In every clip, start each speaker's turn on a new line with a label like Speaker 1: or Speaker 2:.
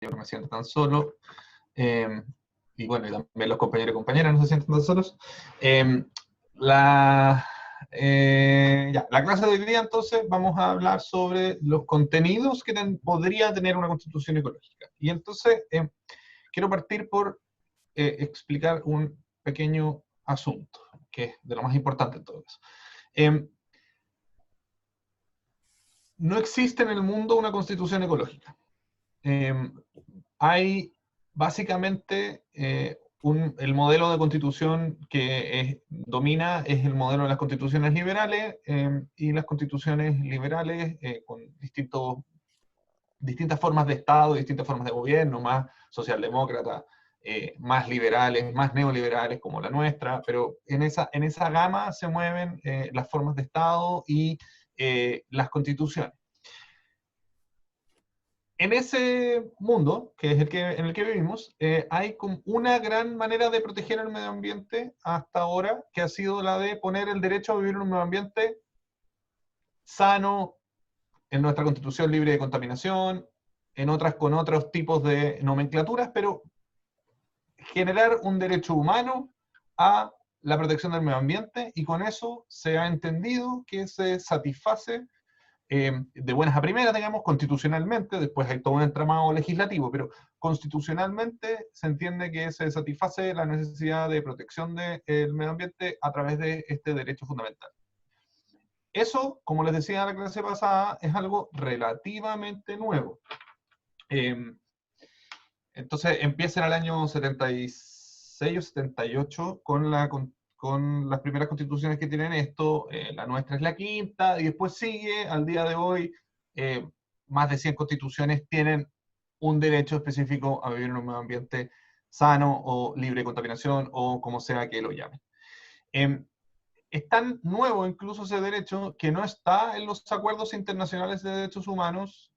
Speaker 1: yo no me siento tan solo. Y bueno, y también los compañeros y compañeras no se sienten tan solos. La clase de hoy día, entonces, vamos a hablar sobre los contenidos que podría tener una constitución ecológica. Y entonces, quiero partir por explicar un pequeño asunto, que es de lo más importante en todo eso. No existe en el mundo una constitución ecológica. Hay básicamente el modelo de constitución que domina es el modelo de las constituciones liberales, y las constituciones liberales con distintas formas de Estado, distintas formas de gobierno, más socialdemócratas, más liberales, más neoliberales como la nuestra, pero en esa gama se mueven las formas de Estado y las constituciones. En ese mundo, que es en el que vivimos, hay como una gran manera de proteger el medio ambiente hasta ahora, que ha sido la de poner el derecho a vivir en un medio ambiente sano, en nuestra constitución libre de contaminación, en otras con otros tipos de nomenclaturas, pero generar un derecho humano a la protección del medio ambiente, y con eso se ha entendido que se satisface de buenas a primeras, digamos, constitucionalmente. Después hay todo un entramado legislativo, pero constitucionalmente se entiende que se satisface la necesidad de protección del medio ambiente a través de este derecho fundamental. Eso, como les decía en la clase pasada, es algo relativamente nuevo. Entonces empieza en el año 76 o 78 con las primeras constituciones que tienen esto. La nuestra es la quinta, y después sigue, al día de hoy, más de 100 constituciones tienen un derecho específico a vivir en un medio ambiente sano o libre de contaminación, o como sea que lo llamen. Es tan nuevo incluso ese derecho que no está en los acuerdos internacionales de derechos humanos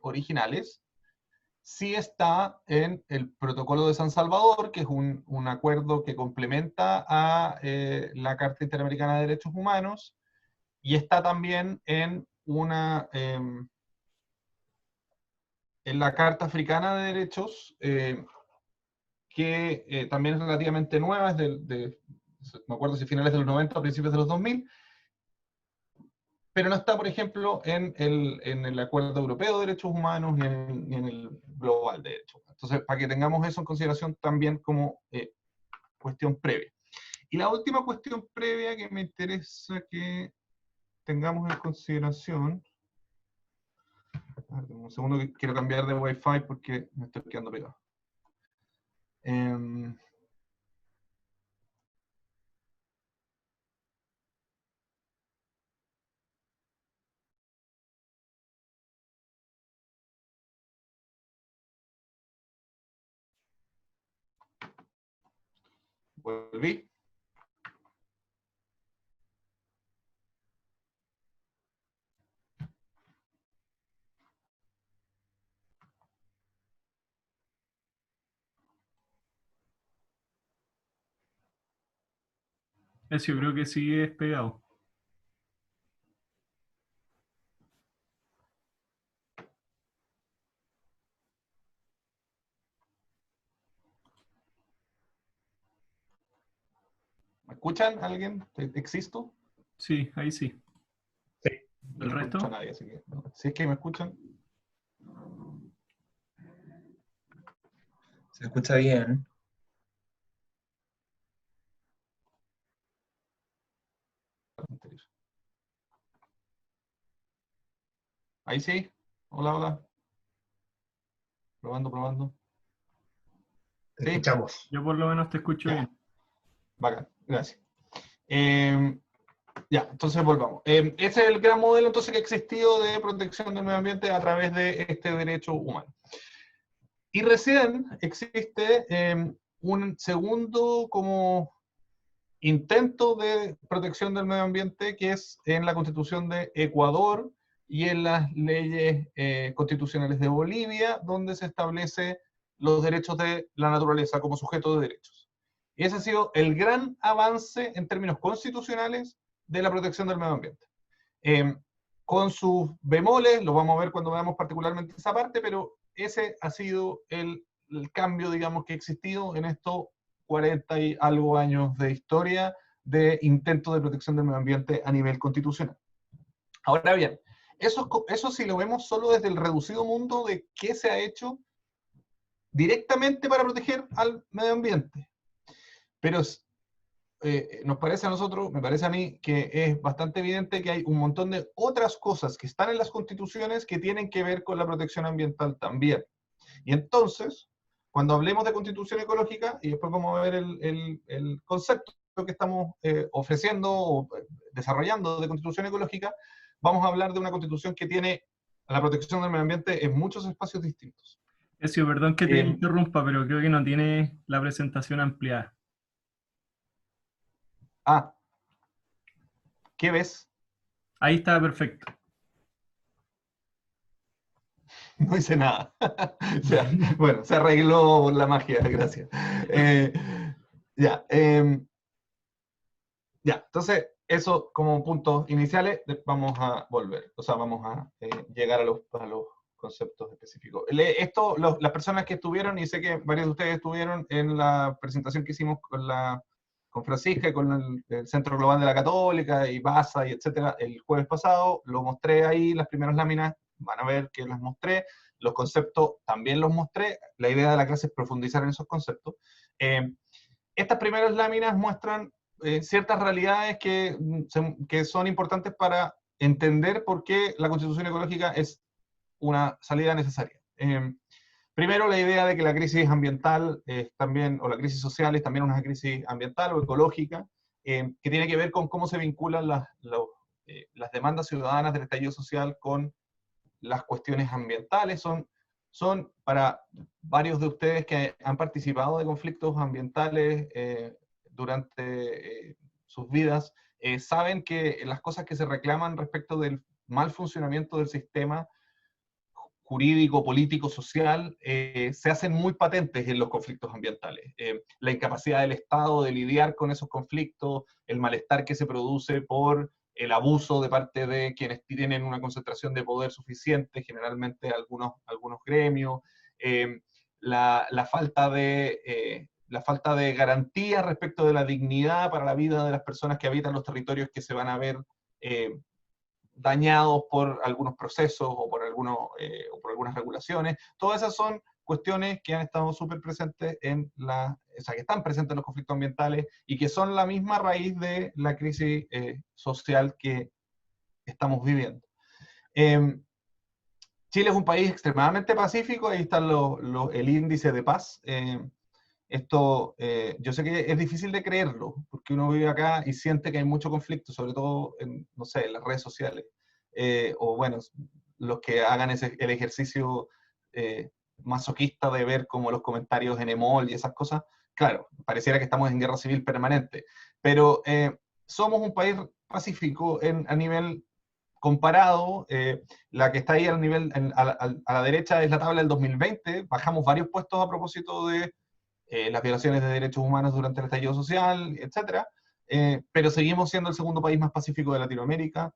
Speaker 1: originales. Sí está en el Protocolo de San Salvador, que es un acuerdo que complementa a la Carta Interamericana de Derechos Humanos, y está también en la Carta Africana de Derechos, que también es relativamente nueva, no me acuerdo si finales de los 90 o principios de los 2000, pero no está, por ejemplo, en el Acuerdo Europeo de Derechos Humanos ni en el Global de Derechos Humanos. Entonces, para que tengamos eso en consideración también como cuestión previa. Y la última cuestión previa que me interesa que tengamos en consideración, un segundo que quiero cambiar de Wi-Fi porque me estoy quedando pegado. Volví.
Speaker 2: Eso yo creo que sigue pegado.
Speaker 1: ¿Me escuchan? ¿Alguien? ¿Existo?
Speaker 2: Sí, ahí sí.
Speaker 1: Sí.
Speaker 2: ¿El
Speaker 1: No
Speaker 2: resto?
Speaker 1: escucho a nadie, así que no. Si es que me escuchan.
Speaker 3: Se escucha bien.
Speaker 1: Ahí sí. Hola, hola. Probando.
Speaker 3: Te
Speaker 1: Sí.
Speaker 3: escuchamos.
Speaker 2: Yo por lo menos te escucho
Speaker 1: Ya.
Speaker 2: bien.
Speaker 1: Bacán, gracias. Ya, entonces volvamos. Ese es el gran modelo entonces que ha existido de protección del medio ambiente a través de este derecho humano. Y recién existe un segundo como intento de protección del medio ambiente, que es en la Constitución de Ecuador y en las leyes constitucionales de Bolivia, donde se establece los derechos de la naturaleza como sujeto de derechos. Y ese ha sido el gran avance en términos constitucionales de la protección del medio ambiente. Con sus bemoles, lo vamos a ver cuando veamos particularmente esa parte, pero ese ha sido el cambio, digamos, que ha existido en estos 40 y algo años de historia de intentos de protección del medio ambiente a nivel constitucional. Ahora bien, eso si lo vemos solo desde el reducido mundo de qué se ha hecho directamente para proteger al medio ambiente. Pero nos parece a nosotros, me parece a mí, que es bastante evidente que hay un montón de otras cosas que están en las constituciones que tienen que ver con la protección ambiental también. Y entonces, cuando hablemos de constitución ecológica, y después vamos a ver el concepto que estamos ofreciendo o desarrollando de constitución ecológica, vamos a hablar de una constitución que tiene la protección del medio ambiente en muchos espacios distintos.
Speaker 2: Ezio, perdón que te
Speaker 1: Eh,
Speaker 2: interrumpa, pero creo que no tiene la presentación ampliada.
Speaker 1: ¿Qué ves?
Speaker 2: Ahí está perfecto.
Speaker 1: No hice nada. O sea, bueno, se arregló por la magia, gracias. Ya, ya, entonces, eso como puntos iniciales, vamos a volver, o sea, vamos a llegar a los conceptos específicos. Las personas que estuvieron, y sé que varios de ustedes estuvieron en la presentación que hicimos con Francisca y con el Centro Global de la Católica y BASA y etcétera, el jueves pasado, lo mostré ahí, las primeras láminas, van a ver que las mostré, los conceptos también los mostré, la idea de la clase es profundizar en esos conceptos. Estas primeras láminas muestran ciertas realidades que son importantes para entender por qué la constitución ecológica es una salida necesaria. Primero, la idea de que la crisis ambiental también, o la crisis social es también una crisis ambiental o ecológica, que tiene que ver con cómo se vinculan las demandas ciudadanas del estallido social con las cuestiones ambientales. Son para varios de ustedes que han participado de conflictos ambientales durante sus vidas, saben que las cosas que se reclaman respecto del mal funcionamiento del sistema jurídico, político, social, se hacen muy patentes en los conflictos ambientales. La incapacidad del Estado de lidiar con esos conflictos, el malestar que se produce por el abuso de parte de quienes tienen una concentración de poder suficiente, generalmente algunos gremios, la falta de garantía respecto de la dignidad para la vida de las personas que habitan los territorios que se van a ver dañados por algunos procesos o por algunas regulaciones. Todas esas son cuestiones que han estado súper presentes o sea, que están presentes en los conflictos ambientales y que son la misma raíz de la crisis social que estamos viviendo. Chile es un país extremadamente pacífico, ahí está el índice de paz. Esto, yo sé que es difícil de creerlo, porque uno vive acá y siente que hay mucho conflicto, sobre todo en, no sé, en las redes sociales. O bueno, los que hagan el ejercicio masoquista de ver como los comentarios en Emol y esas cosas, claro, pareciera que estamos en guerra civil permanente. Pero somos un país pacífico a nivel comparado, la que está ahí a la derecha es la tabla del 2020, bajamos varios puestos a propósito de las violaciones de derechos humanos durante el estallido social, etc. Pero seguimos siendo el segundo país más pacífico de Latinoamérica,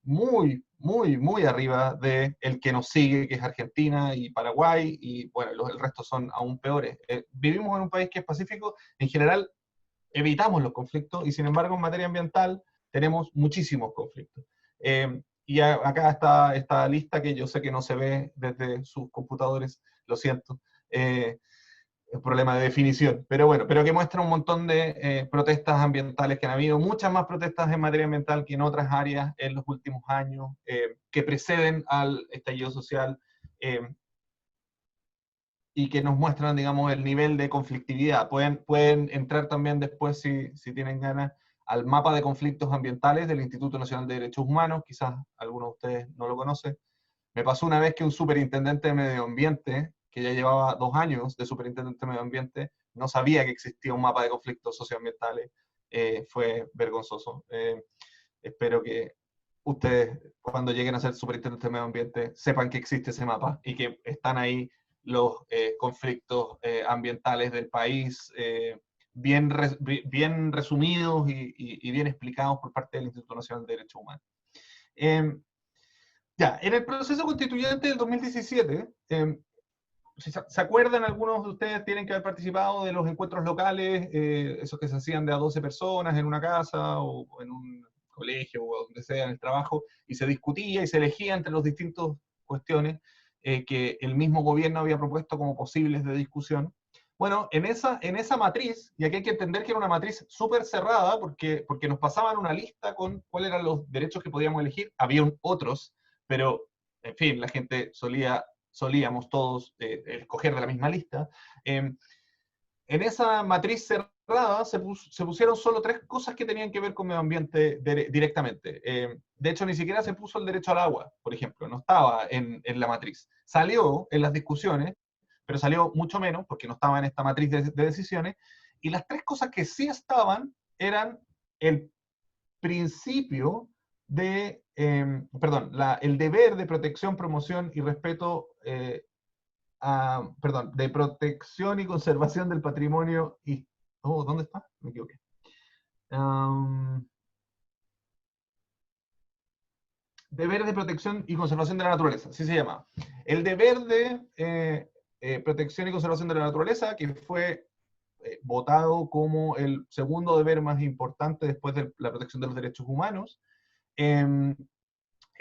Speaker 1: muy, muy, muy arriba del que nos sigue, que es Argentina y Paraguay, y bueno, el resto son aún peores. Vivimos en un país que es pacífico, en general evitamos los conflictos, y sin embargo en materia ambiental tenemos muchísimos conflictos. Y acá está esta lista que yo sé que no se ve desde sus computadores, lo siento. Un problema de definición, pero bueno, pero que muestra un montón de protestas ambientales que han habido, muchas más protestas en materia ambiental que en otras áreas en los últimos años, que preceden al estallido social, y que nos muestran, digamos, el nivel de conflictividad. Pueden entrar también después, si tienen ganas, al mapa de conflictos ambientales del Instituto Nacional de Derechos Humanos, quizás algunos de ustedes no lo conocen. Me pasó una vez que un superintendente de medio ambiente, que ya llevaba 2 años de superintendente de medio ambiente, no sabía que existía un mapa de conflictos socioambientales. Fue vergonzoso. Espero que ustedes, cuando lleguen a ser superintendentes de medio ambiente, sepan que existe ese mapa y que están ahí los conflictos ambientales del país, bien resumidos y bien explicados por parte del Instituto Nacional de Derechos Humanos. Ya, en el proceso constituyente del 2017, si se acuerdan, algunos de ustedes tienen que haber participado de los encuentros locales, esos que se hacían de a 12 personas en una casa o en un colegio o donde sea, en el trabajo, y se discutía y se elegía entre las distintas cuestiones que el mismo gobierno había propuesto como posibles de discusión. Bueno, en esa matriz, y aquí hay que entender que era una matriz súper cerrada, porque nos pasaban una lista con cuáles eran los derechos que podíamos elegir, había otros, pero, en fin, la gente solíamos todos escoger de la misma lista. En esa matriz cerrada se pusieron solo 3 cosas que tenían que ver con medio ambiente directamente. De hecho, ni siquiera se puso el derecho al agua, por ejemplo, no estaba en la matriz. Salió en las discusiones, pero salió mucho menos porque no estaba en esta matriz de decisiones. Y las 3 cosas que sí estaban eran el principio el deber de protección, promoción y respeto, de protección y conservación del patrimonio. ¿Dónde está? Me equivoqué. Deber de protección y conservación de la naturaleza, así se llama. El deber de protección y conservación de la naturaleza, que fue votado como el segundo deber más importante después de la protección de los derechos humanos.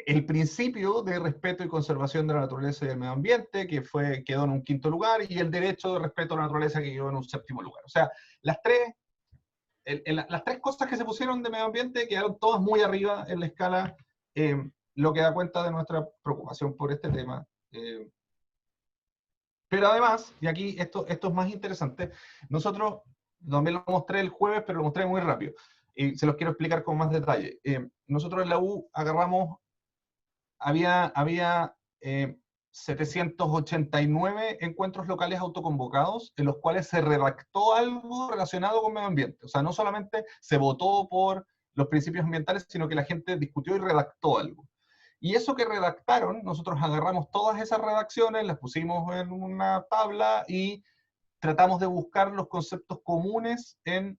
Speaker 1: El principio de respeto y conservación de la naturaleza y del medio ambiente, que quedó en un 5º lugar, y el derecho de respeto a la naturaleza, que quedó en un 7º lugar. O sea, las tres cosas que se pusieron de medio ambiente quedaron todas muy arriba en la escala, lo que da cuenta de nuestra preocupación por este tema. Pero además, y aquí esto es más interesante, nosotros también lo mostré el jueves, pero lo mostré muy rápido, y se los quiero explicar con más detalle. Nosotros en la U había 789 encuentros locales autoconvocados en los cuales se redactó algo relacionado con medio ambiente. O sea, no solamente se votó por los principios ambientales, sino que la gente discutió y redactó algo. Y eso que redactaron, nosotros agarramos todas esas redacciones, las pusimos en una tabla y tratamos de buscar los conceptos comunes en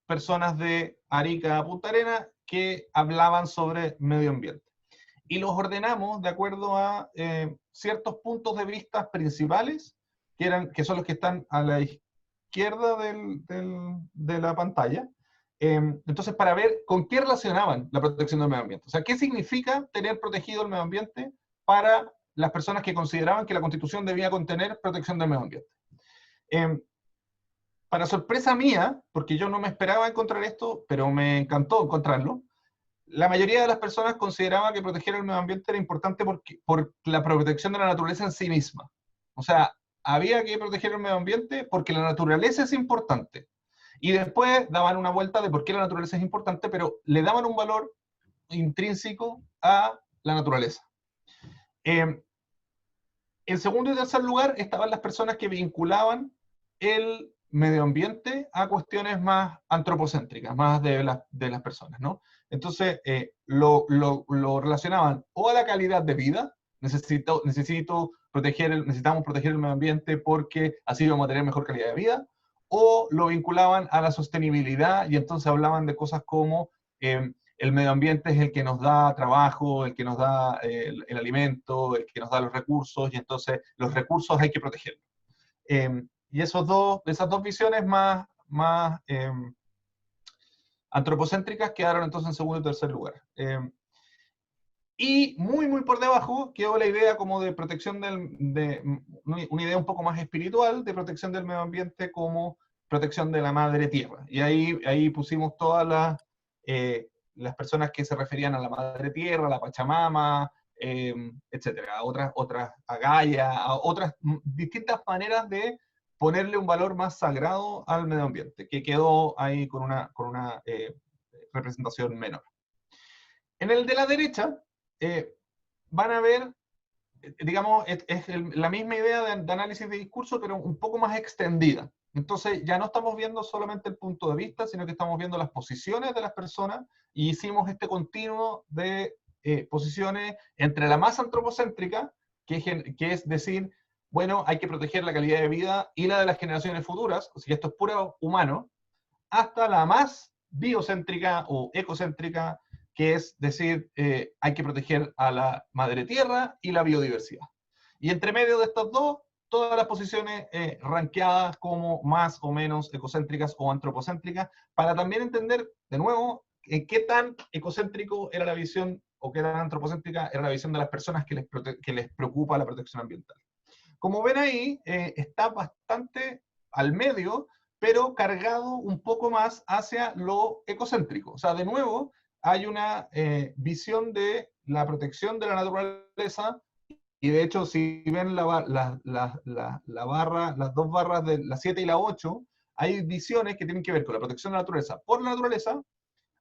Speaker 1: personas de Arica a Punta Arenas que hablaban sobre medio ambiente. Y los ordenamos de acuerdo a ciertos puntos de vista principales, que son los que están a la izquierda de la pantalla. Entonces, para ver con qué relacionaban la protección del medio ambiente. O sea, ¿qué significa tener protegido el medio ambiente para las personas que consideraban que la Constitución debía contener protección del medio ambiente? Para sorpresa mía, porque yo no me esperaba encontrar esto, pero me encantó encontrarlo, la mayoría de las personas consideraba que proteger el medio ambiente era importante por la protección de la naturaleza en sí misma. O sea, había que proteger el medio ambiente porque la naturaleza es importante. Y después daban una vuelta de por qué la naturaleza es importante, pero le daban un valor intrínseco a la naturaleza. En segundo y tercer lugar estaban las personas que vinculaban el medio ambiente a cuestiones más antropocéntricas, más de las personas, ¿no? Entonces, lo relacionaban o a la calidad de vida, necesitamos proteger el medio ambiente porque así vamos a tener mejor calidad de vida, o lo vinculaban a la sostenibilidad y entonces hablaban de cosas como el medio ambiente es el que nos da trabajo, el que nos da el alimento, el que nos da los recursos, y entonces los recursos hay que protegerlos. Y esas dos visiones más antropocéntricas quedaron entonces en segundo y tercer lugar. Y muy, muy por debajo quedó la idea como de protección una idea un poco más espiritual de protección del medio ambiente como protección de la madre tierra. Y ahí pusimos todas las personas que se referían a la madre tierra, a la Pachamama, etcétera, a Gaia, a otras distintas maneras de ponerle un valor más sagrado al medio ambiente, que quedó ahí con una representación menor. En el de la derecha, van a ver, digamos, es la misma idea de análisis de discurso, pero un poco más extendida. Entonces, ya no estamos viendo solamente el punto de vista, sino que estamos viendo las posiciones de las personas, y hicimos este continuo de posiciones entre la más antropocéntrica, que es decir, bueno, hay que proteger la calidad de vida y la de las generaciones futuras, o sea, esto es puro humano, hasta la más biocéntrica o ecocéntrica, que es decir, hay que proteger a la madre tierra y la biodiversidad. Y entre medio de estas dos, todas las posiciones rankeadas como más o menos ecocéntricas o antropocéntricas, para también entender, de nuevo, qué tan ecocéntrico era la visión, o qué tan antropocéntrica era la visión de las personas que les preocupa la protección ambiental. Como ven ahí, está bastante al medio, pero cargado un poco más hacia lo ecocéntrico. O sea, de nuevo, hay una visión de la protección de la naturaleza, y de hecho, si ven la barra, las dos barras de la 7 y la 8, hay visiones que tienen que ver con la protección de la naturaleza por la naturaleza,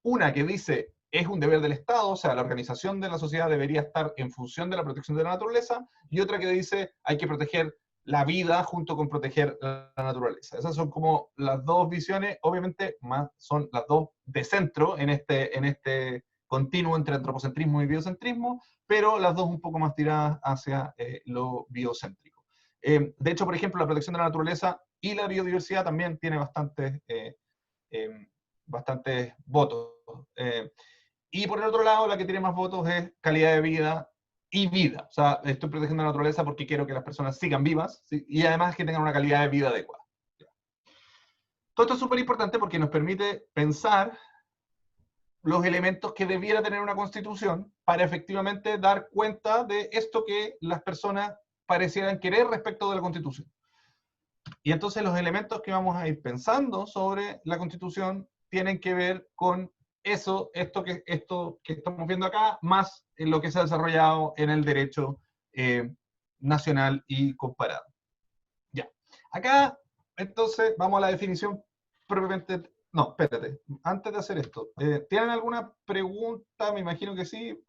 Speaker 1: una que dice es un deber del Estado, o sea, la organización de la sociedad debería estar en función de la protección de la naturaleza, y otra que dice hay que proteger la vida junto con proteger la naturaleza. Esas son como las dos visiones, obviamente más son las dos de centro en este continuo entre antropocentrismo y biocentrismo, pero las dos un poco más tiradas hacia lo biocéntrico. De hecho, por ejemplo, la protección de la naturaleza y la biodiversidad también tiene bastantes votos. Y por el otro lado, la que tiene más votos es calidad de vida y vida. O sea, estoy protegiendo la naturaleza porque quiero que las personas sigan vivas, ¿sí? Y además que tengan una calidad de vida adecuada. Todo esto es súper importante porque nos permite pensar los elementos que debiera tener una constitución para efectivamente dar cuenta de esto que las personas parecieran querer respecto de la constitución. Y entonces los elementos que vamos a ir pensando sobre la constitución tienen que ver con esto que estamos viendo acá, más en lo que se ha desarrollado en el derecho nacional y comparado. Ya. Acá, entonces, vamos a la definición propiamente. No, espérate. Antes de hacer esto, ¿tienen alguna pregunta? Me imagino que sí.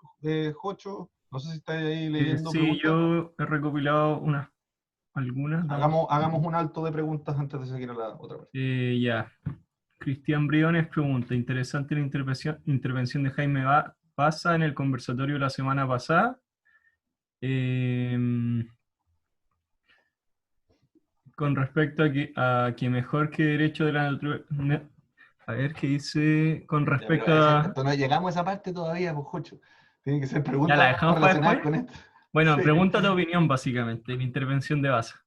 Speaker 1: Jocho, no sé si estáis ahí leyendo
Speaker 2: Sí,
Speaker 1: preguntas.
Speaker 2: yo he recopilado algunas.
Speaker 1: Hagamos un alto de preguntas antes de seguir a la otra parte.
Speaker 2: Ya. Cristian Briones pregunta, interesante la intervención de Jaime Baza en el conversatorio de la semana pasada. Con respecto a que mejor que derecho de la naturaleza. A ver qué dice con respecto a.
Speaker 1: No llegamos a esa parte todavía, pues, Jocho. Tienen que ser
Speaker 2: Ya
Speaker 1: preguntas
Speaker 2: la dejamos para
Speaker 1: relacionadas
Speaker 2: después.
Speaker 1: con esto.
Speaker 2: Bueno,
Speaker 1: Sí.
Speaker 2: pregunta de opinión básicamente, la intervención de Baza.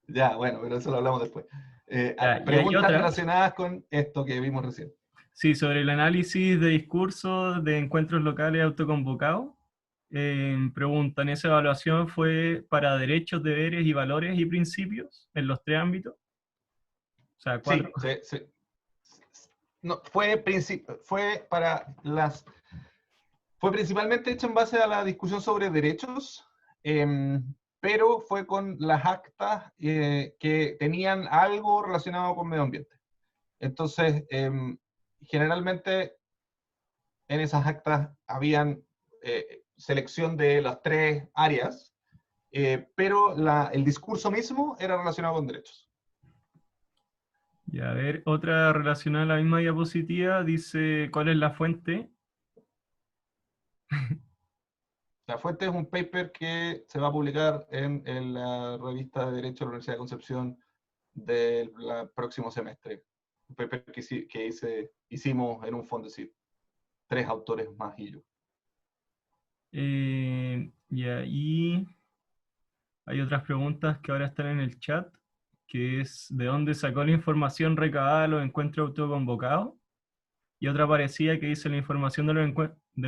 Speaker 1: Ya, bueno, pero eso lo hablamos después.
Speaker 2: Ya, y hay
Speaker 1: Preguntas
Speaker 2: otra.
Speaker 1: relacionadas con esto que vimos recién.
Speaker 2: Sí, sobre el análisis de discursos de encuentros locales autoconvocados. Preguntan, ¿esa evaluación fue para derechos, deberes y valores y principios en los tres ámbitos? O sea, cuatro.
Speaker 1: Sí. No, fue principalmente hecho en base a la discusión sobre derechos, pero fue con las actas que tenían algo relacionado con medio ambiente. Entonces, generalmente en esas actas habían selección de las tres áreas, pero el discurso mismo era relacionado con derechos.
Speaker 2: Y a ver, otra relacionada a la misma diapositiva dice, ¿cuál es la fuente?
Speaker 1: La fuente es un paper que se va a publicar en la revista de Derecho de la Universidad de Concepción del próximo semestre. Un paper que hicimos en un Fondesit. 3 autores más y yo.
Speaker 2: Y ahí hay otras preguntas que ahora están en el chat, que es ¿de dónde sacó la información recabada de los encuentros autoconvocados? Y otra parecida que dice la información de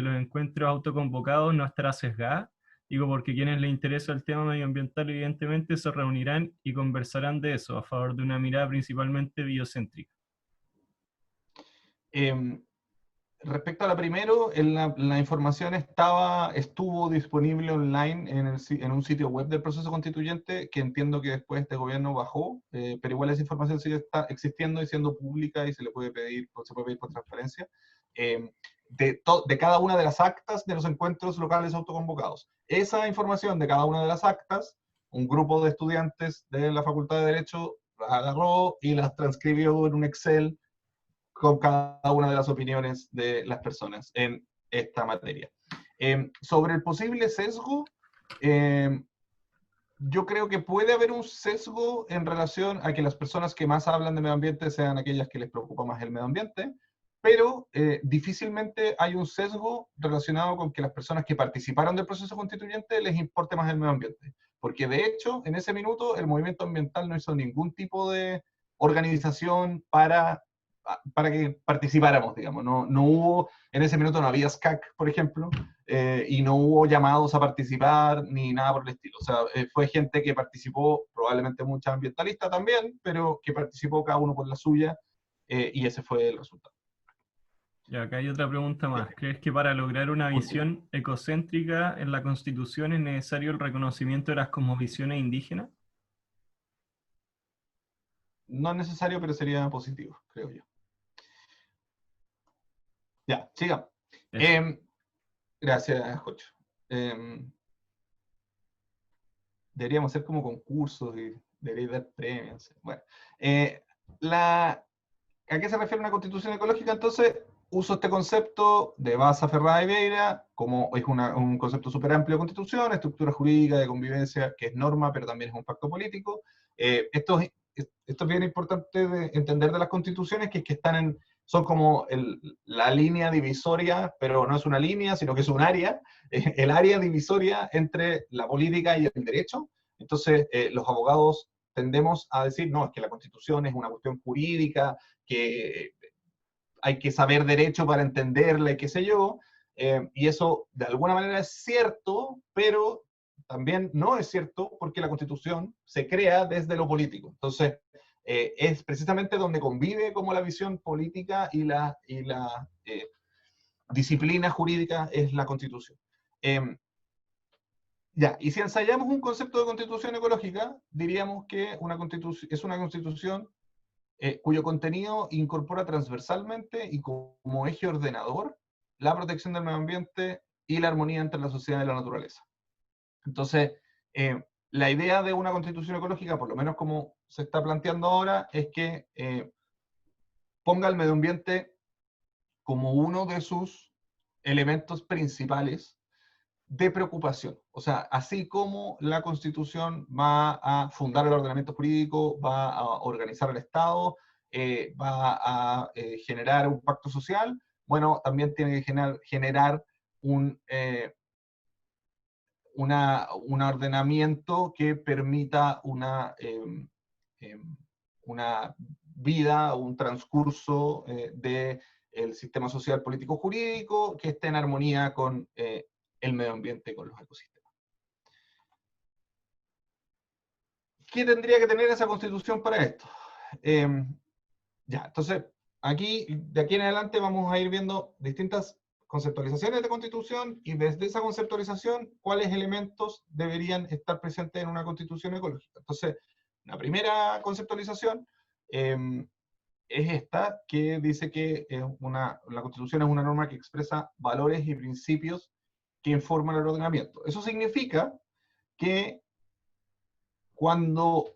Speaker 2: los encuentros autoconvocados no estará sesgada. Digo, porque quienes les interesa el tema medioambiental evidentemente se reunirán y conversarán de eso, a favor de una mirada principalmente biocéntrica.
Speaker 1: Respecto a la primero, la información estuvo disponible online en un sitio web del proceso constituyente, que entiendo que después este gobierno bajó, pero igual esa información sigue existiendo y siendo pública y se puede pedir por transparencia, de cada una de las actas de los encuentros locales autoconvocados. Esa información de cada una de las actas, un grupo de estudiantes de la Facultad de Derecho las agarró y las transcribió en un Excel con cada una de las opiniones de las personas en esta materia. Sobre el posible sesgo, yo creo que puede haber un sesgo en relación a que las personas que más hablan de medio ambiente sean aquellas que les preocupa más el medio ambiente, pero difícilmente hay un sesgo relacionado con que las personas que participaron del proceso constituyente les importe más el medio ambiente. Porque de hecho, en ese minuto, el movimiento ambiental no hizo ningún tipo de organización para que participáramos, digamos. No hubo, en ese minuto no había SCAC, por ejemplo, y no hubo llamados a participar ni nada por el estilo. O sea, fue gente que participó, probablemente mucha ambientalista también, pero que participó cada uno por la suya, y ese fue el resultado.
Speaker 2: Y acá hay otra pregunta más. ¿Crees que para lograr una visión ecocéntrica en la Constitución es necesario el reconocimiento de las cosmovisiones indígenas?
Speaker 1: No es necesario, pero sería positivo, creo yo. Ya, sigamos. Gracias, Jocho. Deberíamos hacer como concursos y debería dar premios. Bueno, ¿a qué se refiere una constitución ecológica? Entonces, uso este concepto de Baza Ferrada y Vieira, como es un concepto súper amplio de constitución, estructura jurídica, de convivencia, que es norma, pero también es un pacto político. Esto es bien importante de entender de las constituciones, que son como la línea divisoria, pero no es una línea, sino que es un área, el área divisoria entre la política y el derecho. Entonces, los abogados tendemos a decir, no, es que la Constitución es una cuestión jurídica, que hay que saber derecho para entenderla y qué sé yo, y eso de alguna manera es cierto, pero también no es cierto porque la Constitución se crea desde lo político. Entonces, es precisamente donde convive como la visión política y la disciplina jurídica es la Constitución. Ya, y si ensayamos un concepto de constitución ecológica, diríamos que es una constitución cuyo contenido incorpora transversalmente y como eje ordenador la protección del medio ambiente y la armonía entre la sociedad y la naturaleza. Entonces, la idea de una constitución ecológica, por lo menos como se está planteando ahora, es que ponga el medio ambiente como uno de sus elementos principales de preocupación. O sea, así como la Constitución va a fundar el ordenamiento jurídico, va a organizar el Estado, va a generar un pacto social, bueno, también tiene que generar un ordenamiento que permita una vida, un transcurso del sistema social, político, jurídico, que esté en armonía con el medio ambiente, con los ecosistemas. ¿Qué tendría que tener esa constitución para esto? Ya, entonces, de aquí en adelante vamos a ir viendo distintas conceptualizaciones de constitución, y desde esa conceptualización, cuáles elementos deberían estar presentes en una constitución ecológica. Entonces, la primera conceptualización es esta, que dice que la constitución es una norma que expresa valores y principios que informan el ordenamiento. Eso significa que cuando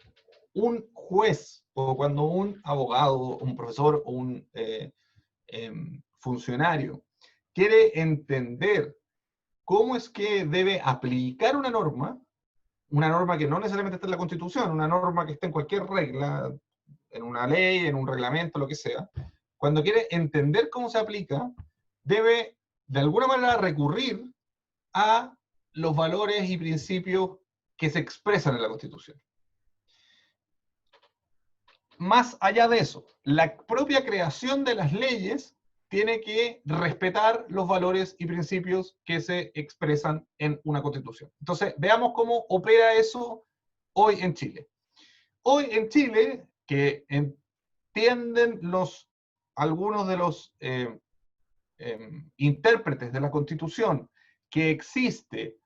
Speaker 1: un juez o cuando un abogado, un profesor o un funcionario quiere entender cómo es que debe aplicar una norma que no necesariamente está en la Constitución, una norma que está en cualquier regla, en una ley, en un reglamento, lo que sea, cuando quiere entender cómo se aplica, debe de alguna manera recurrir a los valores y principios que se expresan en la Constitución. Más allá de eso, la propia creación de las leyes tiene que respetar los valores y principios que se expresan en una Constitución. Entonces, veamos cómo opera eso hoy en Chile. Hoy en Chile, que entienden algunos de los intérpretes de la Constitución, que existe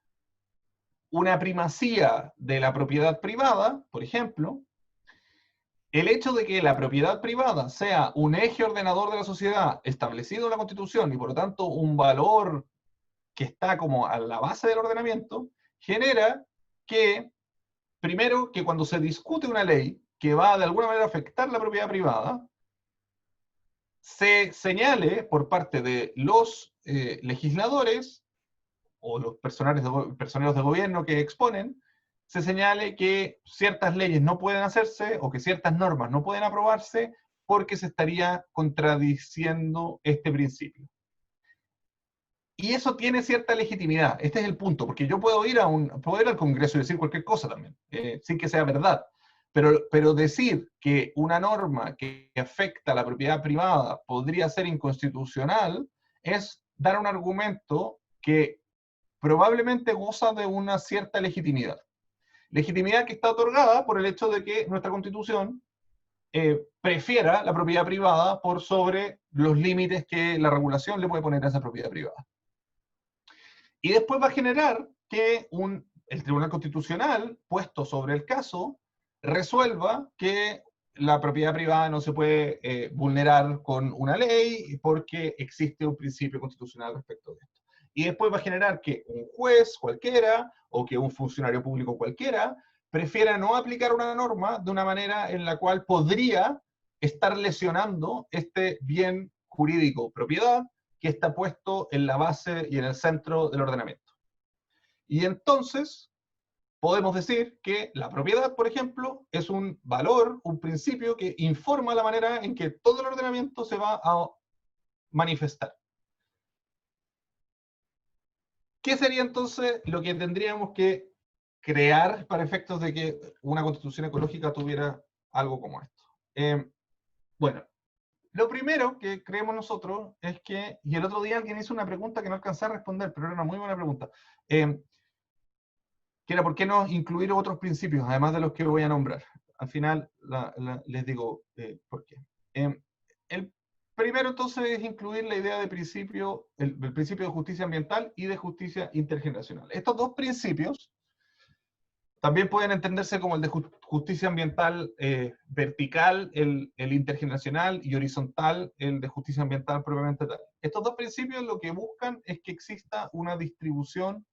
Speaker 1: una primacía de la propiedad privada, por ejemplo, el hecho de que la propiedad privada sea un eje ordenador de la sociedad establecido en la Constitución y por lo tanto un valor que está como a la base del ordenamiento, genera que, primero, que cuando se discute una ley que va de alguna manera a afectar la propiedad privada, se señale por parte de los legisladores o los personeros de gobierno que exponen, se señale que ciertas leyes no pueden hacerse o que ciertas normas no pueden aprobarse porque se estaría contradiciendo este principio. Y eso tiene cierta legitimidad. Este es el punto, porque yo puedo ir al Congreso y decir cualquier cosa también, sin que sea verdad. Pero decir que una norma que afecta a la propiedad privada podría ser inconstitucional es dar un argumento que probablemente goza de una cierta legitimidad. Legitimidad que está otorgada por el hecho de que nuestra Constitución prefiera la propiedad privada por sobre los límites que la regulación le puede poner a esa propiedad privada. Y después va a generar que el Tribunal Constitucional, puesto sobre el caso, resuelva que la propiedad privada no se puede vulnerar con una ley porque existe un principio constitucional respecto de esto. Y después va a generar que un juez cualquiera o que un funcionario público cualquiera prefiera no aplicar una norma de una manera en la cual podría estar lesionando este bien jurídico, propiedad, que está puesto en la base y en el centro del ordenamiento. Y entonces podemos decir que la propiedad, por ejemplo, es un valor, un principio que informa la manera en que todo el ordenamiento se va a manifestar. ¿Qué sería entonces lo que tendríamos que crear para efectos de que una constitución ecológica tuviera algo como esto? Bueno, lo primero que creemos nosotros es que, y el otro día alguien hizo una pregunta que no alcancé a responder, pero era una muy buena pregunta, que era ¿por qué no incluir otros principios, además de los que voy a nombrar? Al final les digo por qué. El primero entonces es incluir la idea de principio, el principio de justicia ambiental y de justicia intergeneracional. Estos dos principios también pueden entenderse como el de justicia ambiental vertical, el intergeneracional, y horizontal, el de justicia ambiental propiamente tal. Estos dos principios lo que buscan es que exista una distribución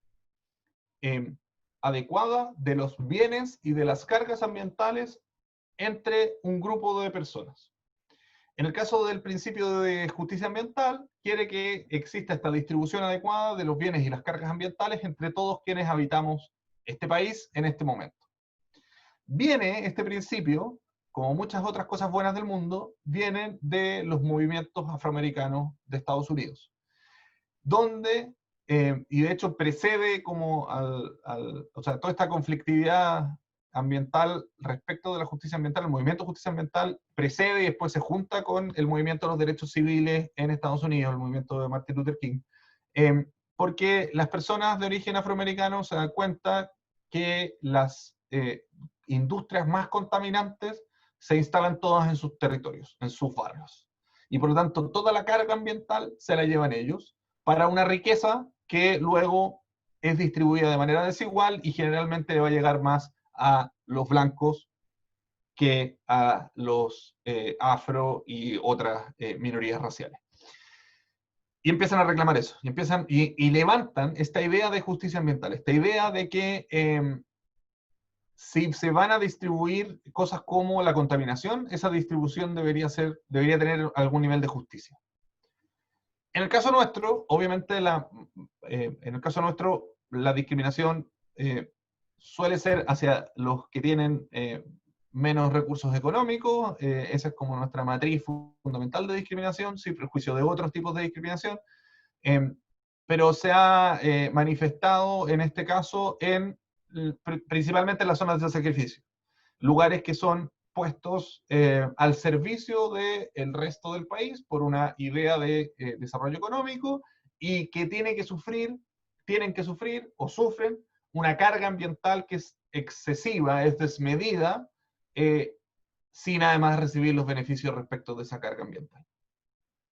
Speaker 1: adecuada de los bienes y de las cargas ambientales entre un grupo de personas. En el caso del principio de justicia ambiental, quiere que exista esta distribución adecuada de los bienes y las cargas ambientales entre todos quienes habitamos este país en este momento. Viene este principio, como muchas otras cosas buenas del mundo, vienen de los movimientos afroamericanos de Estados Unidos, donde, y de hecho precede como o sea, toda esta conflictividad ambiental respecto de la justicia ambiental, el movimiento de justicia ambiental precede y después se junta con el movimiento de los derechos civiles en Estados Unidos, el movimiento de Martin Luther King, porque las personas de origen afroamericano se dan cuenta que las industrias más contaminantes se instalan todas en sus territorios, en sus barrios. Y por lo tanto, toda la carga ambiental se la llevan ellos para una riqueza que luego es distribuida de manera desigual y generalmente va a llegar más a los blancos que a los afro y otras minorías raciales. Y empiezan a reclamar eso, y levantan esta idea de justicia ambiental, esta idea de que si se van a distribuir cosas como la contaminación, esa distribución debería tener algún nivel de justicia. En el caso nuestro, obviamente, la discriminación suele ser hacia los que tienen menos recursos económicos, esa es como nuestra matriz fundamental de discriminación, sin prejuicio de otros tipos de discriminación, pero se ha manifestado en este caso principalmente en las zonas de sacrificio, lugares que son puestos al servicio del resto del país por una idea de desarrollo económico y que tienen que sufrir o sufren una carga ambiental que es excesiva, es desmedida, sin además recibir los beneficios respecto de esa carga ambiental.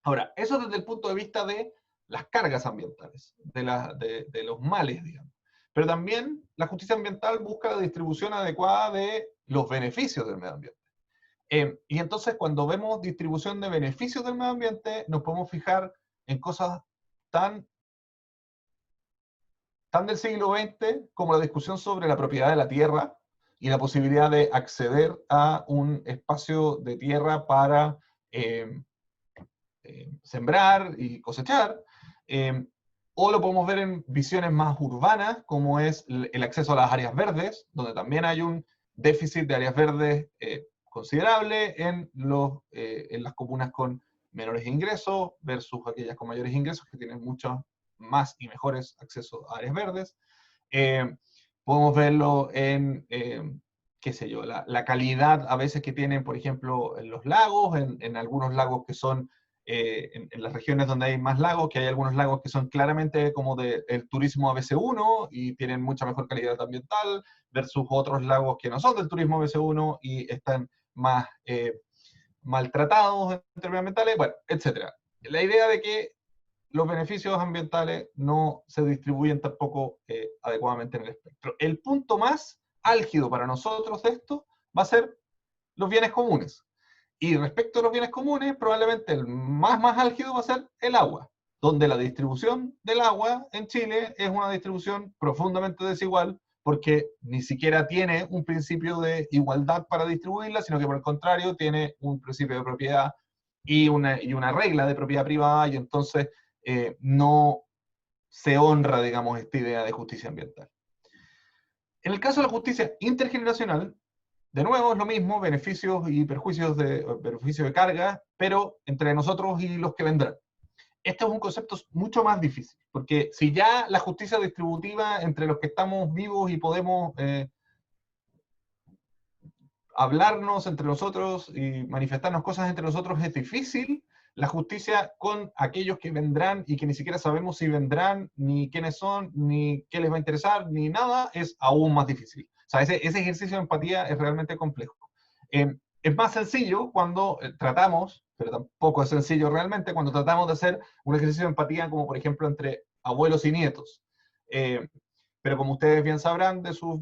Speaker 1: Ahora, eso desde el punto de vista de las cargas ambientales, de los males, digamos. Pero también la justicia ambiental busca la distribución adecuada de los beneficios del medio ambiente. Y entonces cuando vemos distribución de beneficios del medio ambiente, nos podemos fijar en cosas tan del siglo XX como la discusión sobre la propiedad de la tierra y la posibilidad de acceder a un espacio de tierra para sembrar y cosechar, o lo podemos ver en visiones más urbanas, como es el acceso a las áreas verdes, donde también hay un déficit de áreas verdes considerable en las comunas con menores ingresos versus aquellas con mayores ingresos que tienen muchos más y mejores accesos a áreas verdes. Podemos verlo en, qué sé yo, la calidad a veces que tienen, por ejemplo, en los lagos, en algunos lagos que son, en las regiones donde hay más lagos, que hay algunos lagos que son claramente como del turismo ABC1 y tienen mucha mejor calidad ambiental, versus otros lagos que no son del turismo ABC1 y están más maltratados en términos ambientales, bueno, etc. La idea de que los beneficios ambientales no se distribuyen tampoco adecuadamente en el espectro. El punto más álgido para nosotros de esto va a ser los bienes comunes. Y respecto a los bienes comunes, probablemente el más álgido va a ser el agua, donde la distribución del agua en Chile es una distribución profundamente desigual, porque ni siquiera tiene un principio de igualdad para distribuirla, sino que por el contrario tiene un principio de propiedad y una regla de propiedad privada, y entonces no se honra, digamos, esta idea de justicia ambiental. En el caso de la justicia intergeneracional, de nuevo es lo mismo, beneficios y beneficios de carga, pero entre nosotros y los que vendrán. Este es un concepto mucho más difícil, porque si ya la justicia distributiva entre los que estamos vivos y podemos hablarnos entre nosotros y manifestarnos cosas entre nosotros es difícil, la justicia con aquellos que vendrán y que ni siquiera sabemos si vendrán, ni quiénes son, ni qué les va a interesar, ni nada, es aún más difícil. O sea, ese ejercicio de empatía es realmente complejo. Es más sencillo cuando tratamos, pero tampoco es sencillo realmente, cuando tratamos de hacer un ejercicio de empatía como por ejemplo entre abuelos y nietos. Pero como ustedes bien sabrán de sus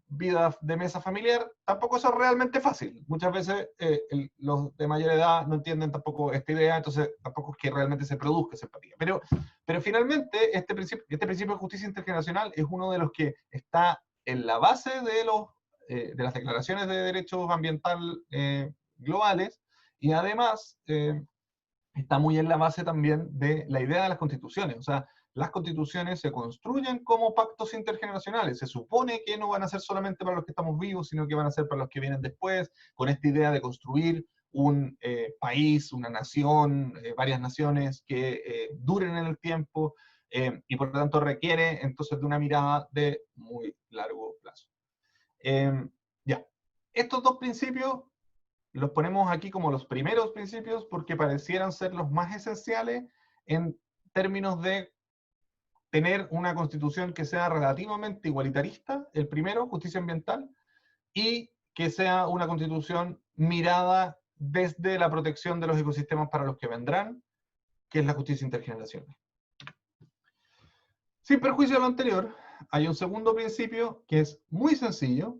Speaker 1: vida de mesa familiar, tampoco eso es realmente fácil. Muchas veces los de mayor edad no entienden tampoco esta idea, entonces tampoco es que realmente se produzca esa empatía. Pero finalmente este principio de justicia intergeneracional es uno de los que está en la base de las declaraciones de derechos ambiental globales, y además está muy en la base también de la idea de las constituciones. O sea, las constituciones se construyen como pactos intergeneracionales. Se supone que no van a ser solamente para los que estamos vivos, sino que van a ser para los que vienen después, con esta idea de construir un país, una nación, varias naciones que duren en el tiempo, y por lo tanto requiere entonces de una mirada de muy largo plazo. Ya, estos dos principios los ponemos aquí como los primeros principios porque parecieran ser los más esenciales en términos de tener una constitución que sea relativamente igualitarista, el primero, justicia ambiental, y que sea una constitución mirada desde la protección de los ecosistemas para los que vendrán, que es la justicia intergeneracional. Sin perjuicio de lo anterior, hay un segundo principio que es muy sencillo,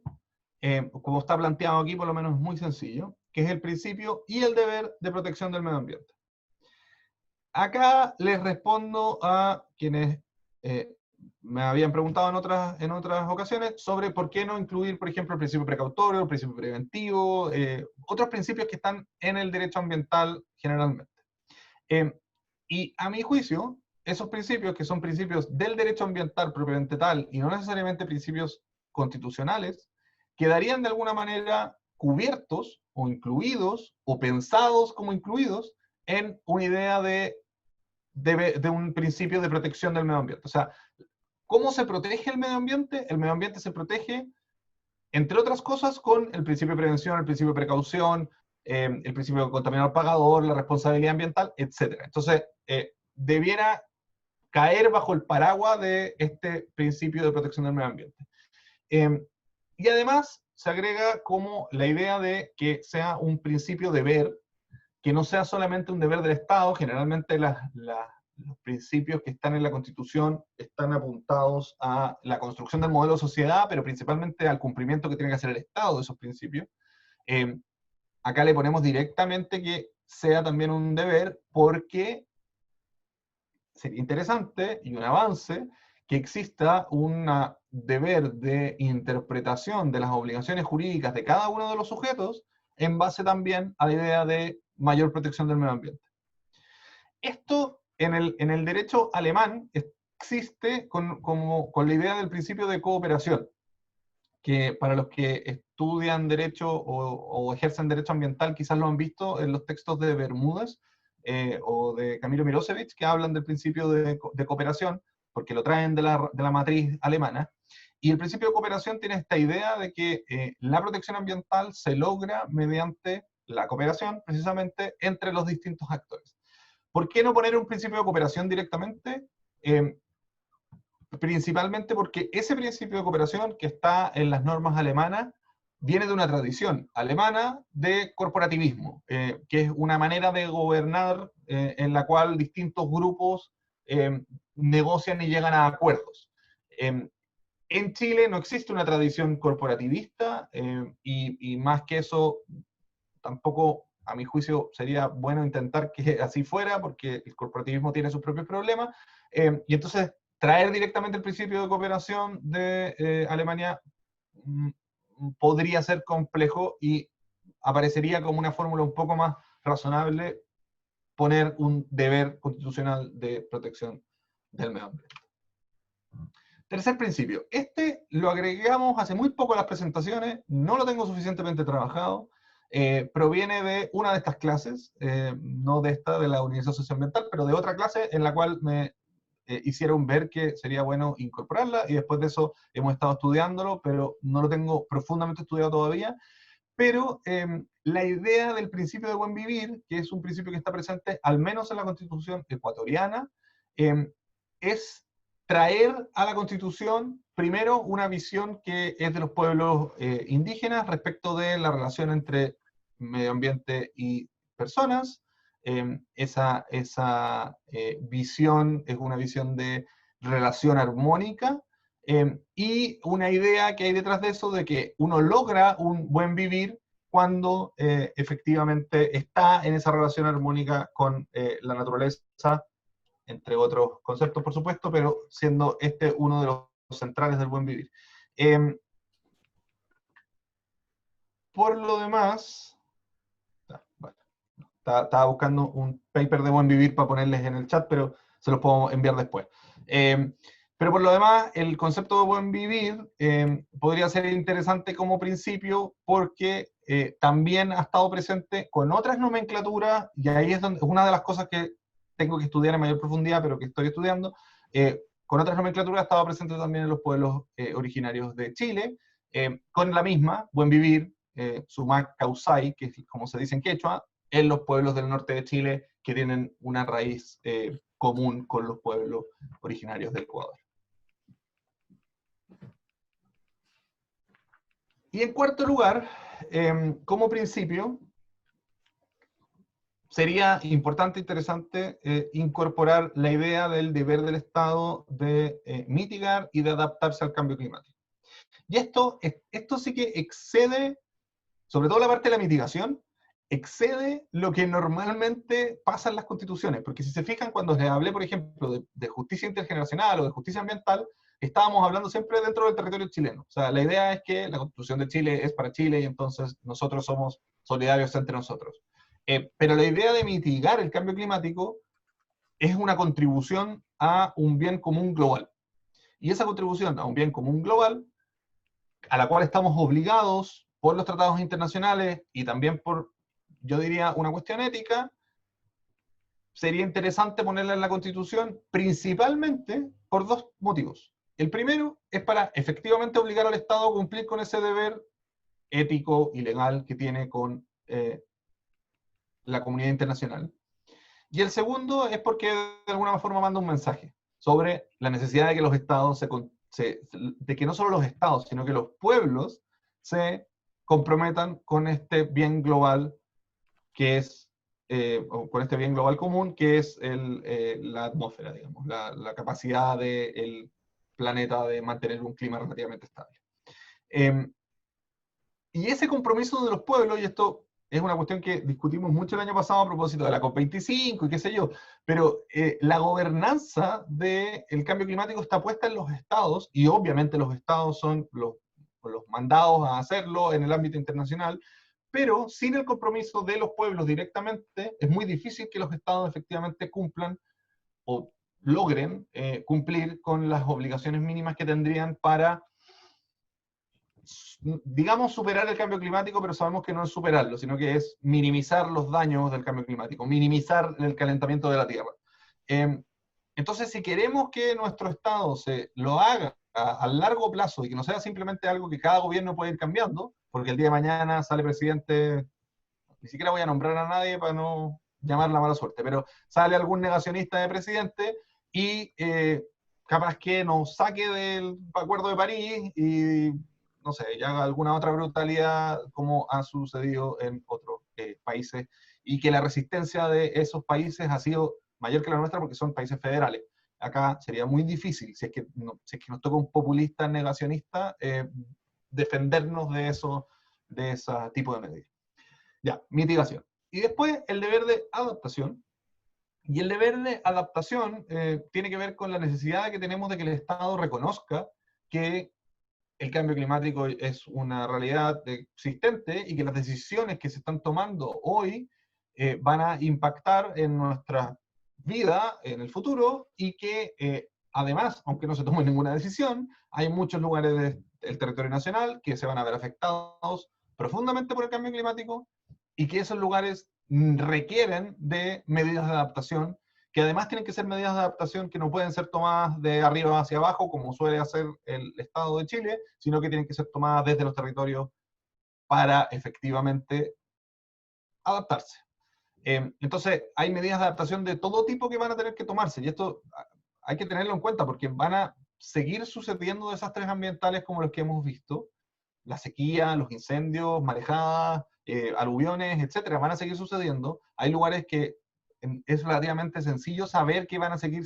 Speaker 1: como está planteado aquí, por lo menos muy sencillo, que es el principio y el deber de protección del medio ambiente. Acá les respondo a quienes me habían preguntado en otras ocasiones sobre por qué no incluir, por ejemplo, el principio precautorio, el principio preventivo, otros principios que están en el derecho ambiental generalmente. Y a mi juicio, esos principios, que son principios del derecho ambiental propiamente tal, y no necesariamente principios constitucionales, quedarían de alguna manera cubiertos o incluidos o pensados como incluidos en una idea de un principio de protección del medio ambiente. O sea, ¿cómo se protege el medio ambiente? El medio ambiente se protege, entre otras cosas, con el principio de prevención, el principio de precaución, el principio de contaminador pagador, la responsabilidad ambiental, etc. Entonces, debiera caer bajo el paraguas de este principio de protección del medio ambiente. Y además se agrega como la idea de que sea un principio deber, que no sea solamente un deber del Estado. Generalmente los principios que están en la Constitución están apuntados a la construcción del modelo de sociedad, pero principalmente al cumplimiento que tiene que hacer el Estado de esos principios. Acá le ponemos directamente que sea también un deber, porque sería interesante y un avance que exista un deber de interpretación de las obligaciones jurídicas de cada uno de los sujetos en base también a la idea de mayor protección del medio ambiente. Esto en el derecho alemán existe con la idea del principio de cooperación, que para los que estudian derecho o ejercen derecho ambiental quizás lo han visto en los textos de Bermúdez o de Camilo Milosevic, que hablan del principio de cooperación, porque lo traen de la matriz alemana. Y el principio de cooperación tiene esta idea de que la protección ambiental se logra mediante la cooperación, precisamente, entre los distintos actores. ¿Por qué no poner un principio de cooperación directamente? Principalmente porque ese principio de cooperación que está en las normas alemanas viene de una tradición alemana de corporativismo, que es una manera de gobernar en la cual distintos grupos negocian y llegan a acuerdos. En Chile no existe una tradición corporativista y más que eso, tampoco, a mi juicio, sería bueno intentar que así fuera, porque el corporativismo tiene sus propios problemas. Y entonces, traer directamente el principio de cooperación de Alemania podría ser complejo y aparecería como una fórmula un poco más razonable poner un deber constitucional de protección del medio ambiente. Tercer principio. Este lo agregamos hace muy poco a las presentaciones, no lo tengo suficientemente trabajado, proviene de una de estas clases, no de esta de la Universidad Socioambiental, pero de otra clase en la cual me hicieron ver que sería bueno incorporarla, y después de eso hemos estado estudiándolo, pero no lo tengo profundamente estudiado todavía. Pero la idea del principio de buen vivir, que es un principio que está presente al menos en la Constitución ecuatoriana, es traer a la Constitución, primero, una visión que es de los pueblos indígenas respecto de la relación entre medio ambiente y personas. Esa visión es una visión de relación armónica, y una idea que hay detrás de eso de que uno logra un buen vivir cuando efectivamente está en esa relación armónica con la naturaleza, entre otros conceptos, por supuesto, pero siendo este uno de los centrales del buen vivir. Por lo demás, bueno, estaba buscando un paper de buen vivir para ponerles en el chat, pero se los puedo enviar después. Pero por lo demás, el concepto de buen vivir podría ser interesante como principio porque también ha estado presente con otras nomenclaturas, y ahí es donde una de las cosas que tengo que estudiar en mayor profundidad, pero que estoy estudiando. Con otras nomenclaturas ha estado presente también en los pueblos originarios de Chile, con la misma, buen vivir, sumac causai, que es como se dice en quechua, en los pueblos del norte de Chile que tienen una raíz común con los pueblos originarios del Ecuador. Y en cuarto lugar, como principio, sería importante, interesante, incorporar la idea del deber del Estado de mitigar y de adaptarse al cambio climático. Y esto sí que excede, sobre todo la parte de la mitigación, excede lo que normalmente pasa en las constituciones, porque si se fijan, cuando les hablé, por ejemplo, de justicia intergeneracional o de justicia ambiental, estábamos hablando siempre dentro del territorio chileno. O sea, la idea es que la Constitución de Chile es para Chile y entonces nosotros somos solidarios entre nosotros. Pero la idea de mitigar el cambio climático es una contribución a un bien común global. Y esa contribución a un bien común global, a la cual estamos obligados por los tratados internacionales y también por, yo diría, una cuestión ética, sería interesante ponerla en la Constitución principalmente por dos motivos. El primero es para efectivamente obligar al Estado a cumplir con ese deber ético y legal que tiene con la comunidad internacional. Y el segundo es porque de alguna forma manda un mensaje sobre la necesidad de que los estados de que no solo los estados, sino que los pueblos se comprometan con este bien global que es, con este bien global común que es la atmósfera, digamos, la capacidad del planeta de mantener un clima relativamente estable. Y ese compromiso de los pueblos, y esto es una cuestión que discutimos mucho el año pasado a propósito de la COP25 y qué sé yo, pero la gobernanza del cambio climático está puesta en los estados, y obviamente los estados son los mandados a hacerlo en el ámbito internacional, pero sin el compromiso de los pueblos directamente, es muy difícil que los estados efectivamente cumplan o logren cumplir con las obligaciones mínimas que tendrían para digamos, superar el cambio climático, pero sabemos que no es superarlo, sino que es minimizar los daños del cambio climático, minimizar el calentamiento de la Tierra. Entonces, si queremos que nuestro Estado se lo haga a largo plazo y que no sea simplemente algo que cada gobierno puede ir cambiando, porque el día de mañana sale presidente, ni siquiera voy a nombrar a nadie para no llamar la mala suerte, pero sale algún negacionista de presidente y capaz que nos saque del Acuerdo de París y, no sé, y haga alguna otra brutalidad como ha sucedido en otros países, y que la resistencia de esos países ha sido mayor que la nuestra porque son países federales. Acá sería muy difícil, si es que, si es que nos toca un populista negacionista, defendernos de ese tipo de medidas. Ya, mitigación. Y después el deber de adaptación. Y el deber de adaptación tiene que ver con la necesidad que tenemos de que el Estado reconozca que el cambio climático es una realidad existente y que las decisiones que se están tomando hoy van a impactar en nuestra vida en el futuro, y que además, aunque no se tome ninguna decisión, hay muchos lugares del territorio nacional que se van a ver afectados profundamente por el cambio climático, y que esos lugares requieren de medidas de adaptación, que además tienen que ser medidas de adaptación que no pueden ser tomadas de arriba hacia abajo, como suele hacer el Estado de Chile, sino que tienen que ser tomadas desde los territorios para efectivamente adaptarse. Entonces, hay medidas de adaptación de todo tipo que van a tener que tomarse, y esto hay que tenerlo en cuenta porque van a seguir sucediendo desastres ambientales como los que hemos visto. La sequía, los incendios, marejadas, aluviones, etcétera, van a seguir sucediendo. Hay lugares que es relativamente sencillo saber que van a seguir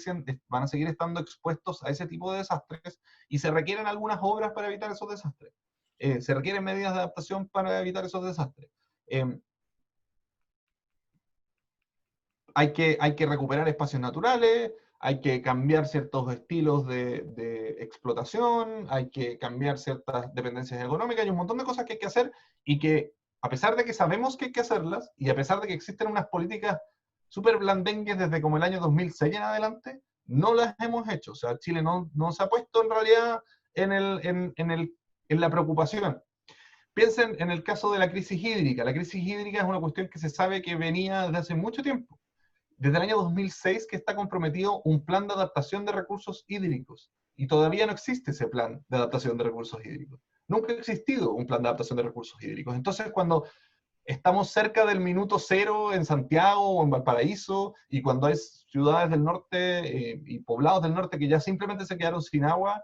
Speaker 1: estando expuestos a ese tipo de desastres, y se requieren algunas obras para evitar esos desastres. Se requieren medidas de adaptación para evitar esos desastres. Hay que recuperar espacios naturales, hay que cambiar ciertos estilos de explotación, hay que cambiar ciertas dependencias económicas, hay un montón de cosas que hay que hacer, y que a pesar de que sabemos que hay que hacerlas, y a pesar de que existen unas políticas súper blandengues desde como el año 2006 en adelante, no las hemos hecho. O sea, Chile no se ha puesto en realidad en la preocupación. Piensen en el caso de la crisis hídrica. La crisis hídrica es una cuestión que se sabe que venía desde hace mucho tiempo. Desde el año 2006 que está comprometido un plan de adaptación de recursos hídricos, y todavía no existe ese plan de adaptación de recursos hídricos. Nunca ha existido un plan de adaptación de recursos hídricos. Entonces, cuando estamos cerca del minuto cero en Santiago o en Valparaíso, y cuando hay ciudades del norte y poblados del norte que ya simplemente se quedaron sin agua,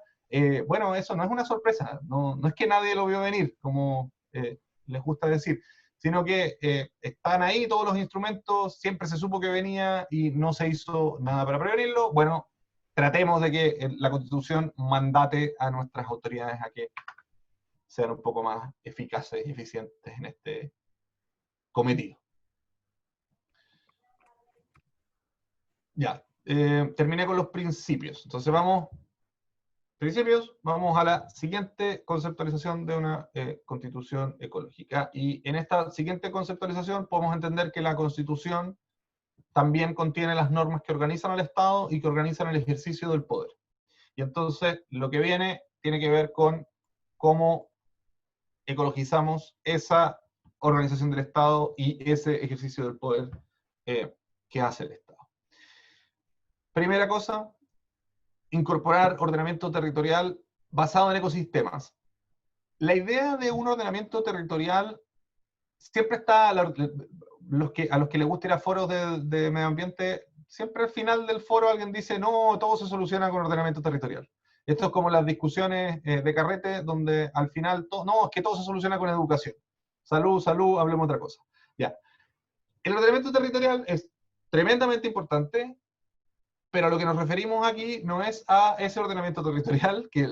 Speaker 1: bueno, eso no es una sorpresa, no es que nadie lo vio venir, como les gusta decir, sino que están ahí todos los instrumentos, siempre se supo que venía y no se hizo nada para prevenirlo. Bueno, tratemos de que la Constitución mandate a nuestras autoridades a que sean un poco más eficaces y eficientes en este cometido. Ya, terminé con los principios. Entonces vamos a la siguiente conceptualización de una constitución ecológica. Y en esta siguiente conceptualización podemos entender que la constitución también contiene las normas que organizan al Estado y que organizan el ejercicio del poder. Y entonces lo que viene tiene que ver con cómo ecologizamos esa organización del Estado y ese ejercicio del poder que hace el Estado. Primera cosa, incorporar ordenamiento territorial basado en ecosistemas. La idea de un ordenamiento territorial siempre está a los que les gusta ir a foros de medio ambiente, siempre al final del foro alguien dice, no, todo se soluciona con ordenamiento territorial. Esto es como las discusiones de carrete, donde al final, no, es que todo se soluciona con educación. Salud, salud, hablemos de otra cosa. Ya. El ordenamiento territorial es tremendamente importante, pero a lo que nos referimos aquí no es a ese ordenamiento territorial que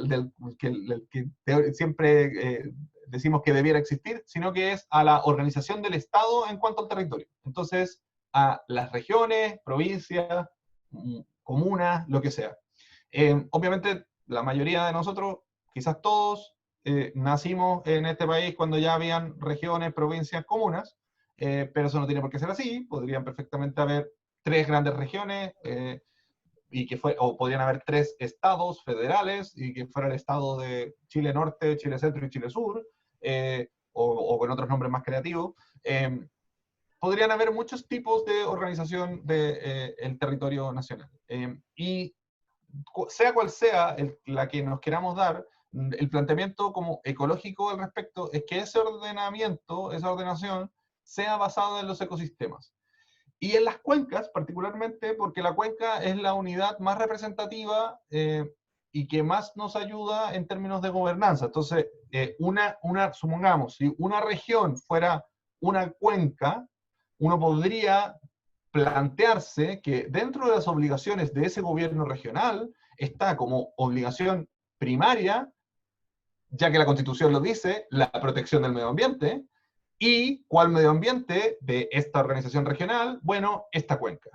Speaker 1: siempre decimos que debiera existir, sino que es a la organización del Estado en cuanto al territorio. Entonces, a las regiones, provincias, comunas, lo que sea. Obviamente, la mayoría de nosotros, quizás todos, nacimos en este país cuando ya habían regiones, provincias, comunas, pero eso no tiene por qué ser así. Podrían perfectamente haber 3 grandes regiones, o podrían haber 3 estados federales, y que fuera el estado de Chile Norte, Chile Centro y Chile Sur, o con otros nombres más creativos, podrían haber muchos tipos de organización del territorio nacional. Y sea cual sea la que nos queramos dar, el planteamiento como ecológico al respecto es que ese ordenamiento, esa ordenación, sea basada en los ecosistemas. Y en las cuencas, particularmente, porque la cuenca es la unidad más representativa y que más nos ayuda en términos de gobernanza. Entonces, supongamos, si una región fuera una cuenca, uno podría plantearse que dentro de las obligaciones de ese gobierno regional está como obligación primaria, ya que la Constitución lo dice, la protección del medio ambiente. ¿Y cuál medio ambiente de esta organización regional? Bueno, esta cuenca.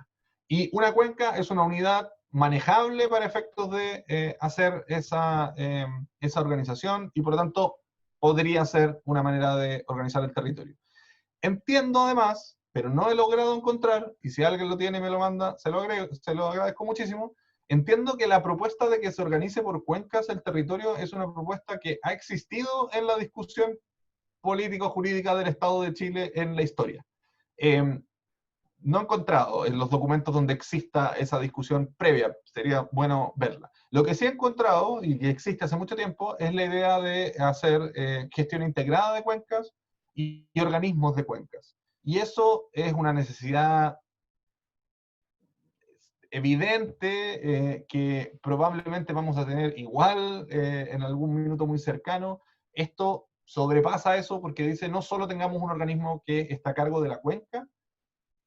Speaker 1: Y una cuenca es una unidad manejable para efectos de hacer esa organización y por lo tanto podría ser una manera de organizar el territorio. Entiendo además, pero no he logrado encontrar, y si alguien lo tiene y me lo manda, se lo agradezco muchísimo. Entiendo que la propuesta de que se organice por cuencas el territorio es una propuesta que ha existido en la discusión político-jurídica del Estado de Chile en la historia. No he encontrado en los documentos donde exista esa discusión previa, sería bueno verla. Lo que sí he encontrado, y que existe hace mucho tiempo, es la idea de hacer gestión integrada de cuencas y organismos de cuencas. Y eso es una necesidad evidente que probablemente vamos a tener igual en algún minuto muy cercano. Esto sobrepasa eso porque dice no solo tengamos un organismo que está a cargo de la cuenca,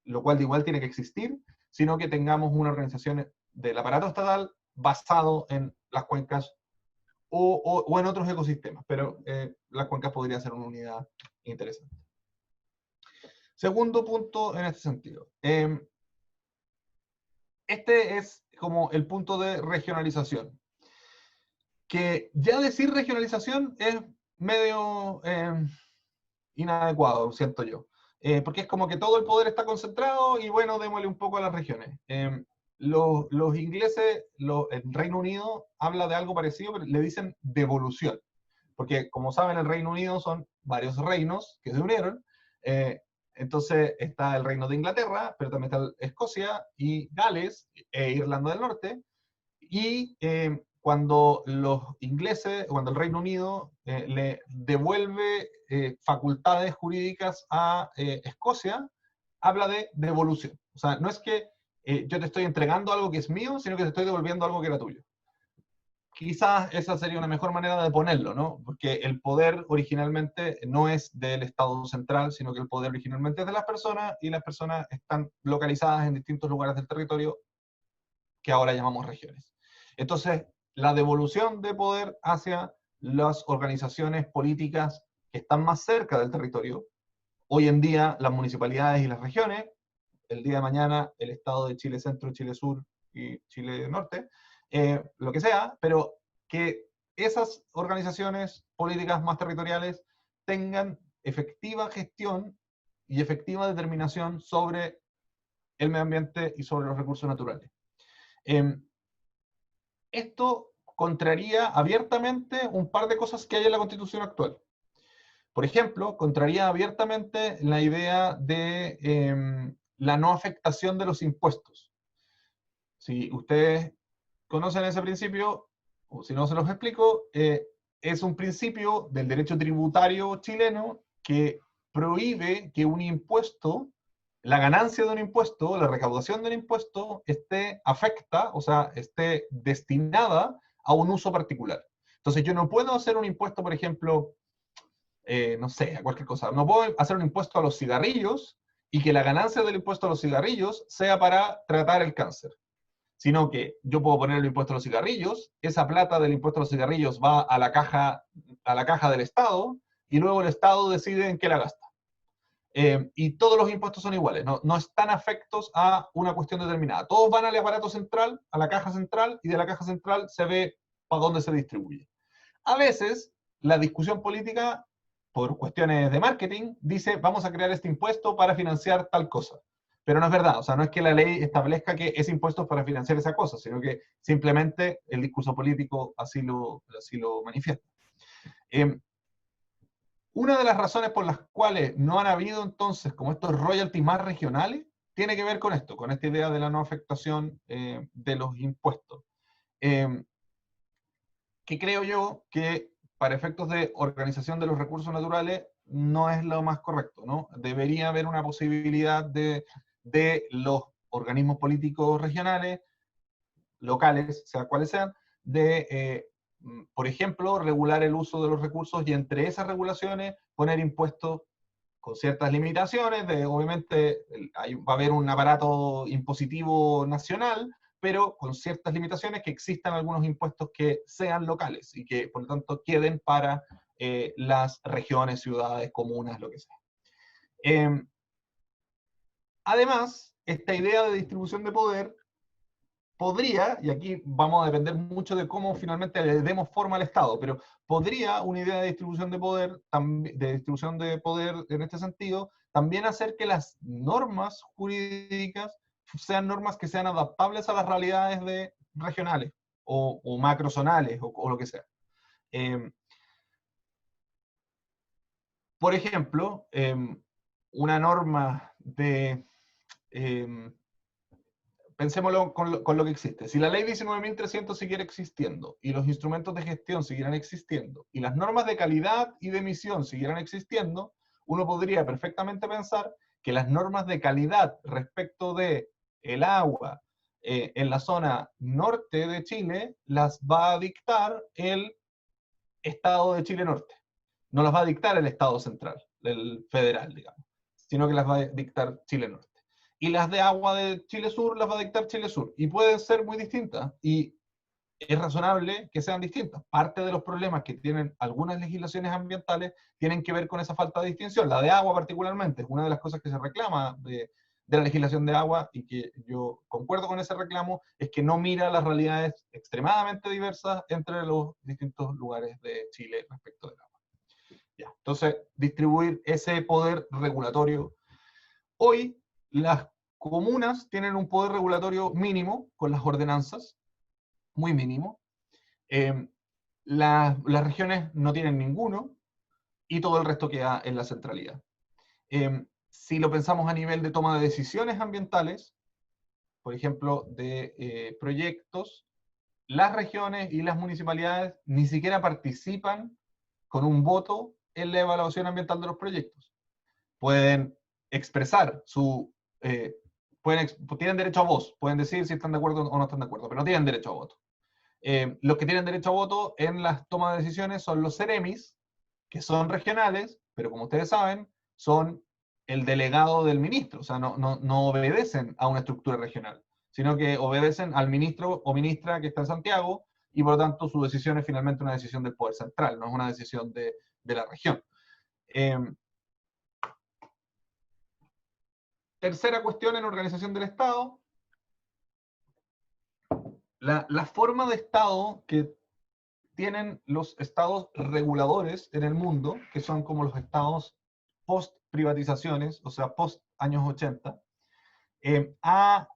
Speaker 1: lo cual de igual tiene que existir, sino que tengamos una organización del aparato estatal basado en las cuencas o en otros ecosistemas, pero las cuencas podrían ser una unidad interesante. Segundo punto en este sentido. Este es como el punto de regionalización. Que ya decir regionalización es medio inadecuado, siento yo. Porque es como que todo el poder está concentrado y bueno, démosle un poco a las regiones. Los ingleses, el Reino Unido habla de algo parecido, pero le dicen devolución. Porque como saben, el Reino Unido son varios reinos que se unieron. Entonces está el Reino de Inglaterra, pero también está Escocia y Gales e Irlanda del Norte. Y cuando los ingleses, cuando el Reino Unido le devuelve facultades jurídicas a Escocia, habla de devolución. O sea, no es que yo te estoy entregando algo que es mío, sino que te estoy devolviendo algo que era tuyo. Quizás esa sería una mejor manera de ponerlo, ¿no? Porque el poder originalmente no es del Estado central, sino que el poder originalmente es de las personas y las personas están localizadas en distintos lugares del territorio que ahora llamamos regiones. Entonces, la devolución de poder hacia las organizaciones políticas que están más cerca del territorio, hoy en día las municipalidades y las regiones, el día de mañana el Estado de Chile Centro, Chile Sur y Chile Norte, lo que sea, pero que esas organizaciones políticas más territoriales tengan efectiva gestión y efectiva determinación sobre el medio ambiente y sobre los recursos naturales. Esto contraría abiertamente un par de cosas que hay en la Constitución actual. Por ejemplo, contraría abiertamente la idea de la no afectación de los impuestos. Si ustedes conocen ese principio, o si no se los explico, es un principio del derecho tributario chileno que prohíbe que un impuesto, la ganancia de un impuesto, la recaudación de un impuesto, o sea, esté destinada a un uso particular. Entonces yo no puedo hacer un impuesto, por ejemplo, no sé, a cualquier cosa. No puedo hacer un impuesto a los cigarrillos y que la ganancia del impuesto a los cigarrillos sea para tratar el cáncer. Sino que yo puedo poner el impuesto a los cigarrillos, esa plata del impuesto a los cigarrillos va a la caja del Estado, y luego el Estado decide en qué la gasta. Y todos los impuestos son iguales, no están afectos a una cuestión determinada. Todos van al aparato central, a la caja central, y de la caja central se ve para dónde se distribuye. A veces, la discusión política, por cuestiones de marketing, dice, vamos a crear este impuesto para financiar tal cosa. Pero no es verdad, o sea, no es que la ley establezca que ese impuesto es para financiar esa cosa, sino que simplemente el discurso político así lo manifiesta. Una de las razones por las cuales no han habido entonces como estos royalties más regionales tiene que ver con esto, con esta idea de la no afectación de los impuestos. Que creo yo que para efectos de organización de los recursos naturales no es lo más correcto, ¿no? Debería haber una posibilidad de los organismos políticos regionales, locales, sea cuales sean, de, por ejemplo, regular el uso de los recursos y entre esas regulaciones poner impuestos con ciertas limitaciones, obviamente va a haber un aparato impositivo nacional, pero con ciertas limitaciones, que existan algunos impuestos que sean locales y que por lo tanto queden para las regiones, ciudades, comunas, lo que sea. Además, esta idea de distribución de poder podría, y aquí vamos a depender mucho de cómo finalmente le demos forma al Estado, pero podría una idea de distribución de poder en este sentido también hacer que las normas jurídicas sean normas que sean adaptables a las realidades regionales o macrozonales o lo que sea. Por ejemplo, una norma de... pensémoslo con lo que existe. Si la ley 19.300 siguiera existiendo y los instrumentos de gestión siguieran existiendo y las normas de calidad y de emisión siguieran existiendo, uno podría perfectamente pensar que las normas de calidad respecto de el agua en la zona norte de Chile las va a dictar el Estado de Chile Norte. No las va a dictar el Estado central, el federal, digamos, sino que las va a dictar Chile Norte. Y las de agua de Chile Sur las va a dictar Chile Sur. Y pueden ser muy distintas. Y es razonable que sean distintas. Parte de los problemas que tienen algunas legislaciones ambientales tienen que ver con esa falta de distinción. La de agua particularmente es una de las cosas que se reclama de la legislación de agua, y que yo concuerdo con ese reclamo, es que no mira las realidades extremadamente diversas entre los distintos lugares de Chile respecto del agua. Ya. Entonces, distribuir ese poder regulatorio. Hoy, las comunas tienen un poder regulatorio mínimo con las ordenanzas, muy mínimo. Las regiones no tienen ninguno y todo el resto queda en la centralidad. Si lo pensamos a nivel de toma de decisiones ambientales, por ejemplo, de proyectos, las regiones y las municipalidades ni siquiera participan con un voto en la evaluación ambiental de los proyectos. Pueden expresar tienen derecho a voz, pueden decir si están de acuerdo o no están de acuerdo, pero no tienen derecho a voto. Los que tienen derecho a voto en las tomas de decisiones son los CEREMIS, que son regionales, pero como ustedes saben, son el delegado del ministro, o sea, no obedecen a una estructura regional, sino que obedecen al ministro o ministra que está en Santiago, y por lo tanto su decisión es finalmente una decisión del poder central, no es una decisión de la región. Tercera cuestión en organización del Estado. La forma de Estado que tienen los estados reguladores en el mundo, que son como los estados post-privatizaciones, o sea, post-años 80, ha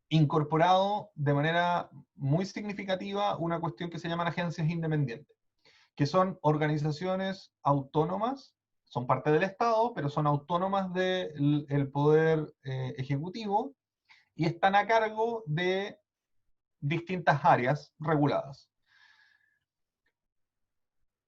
Speaker 1: incorporado de manera muy significativa una cuestión que se llaman agencias independientes, que son organizaciones autónomas, son parte del Estado, pero son autónomas del poder ejecutivo, y están a cargo de distintas áreas reguladas.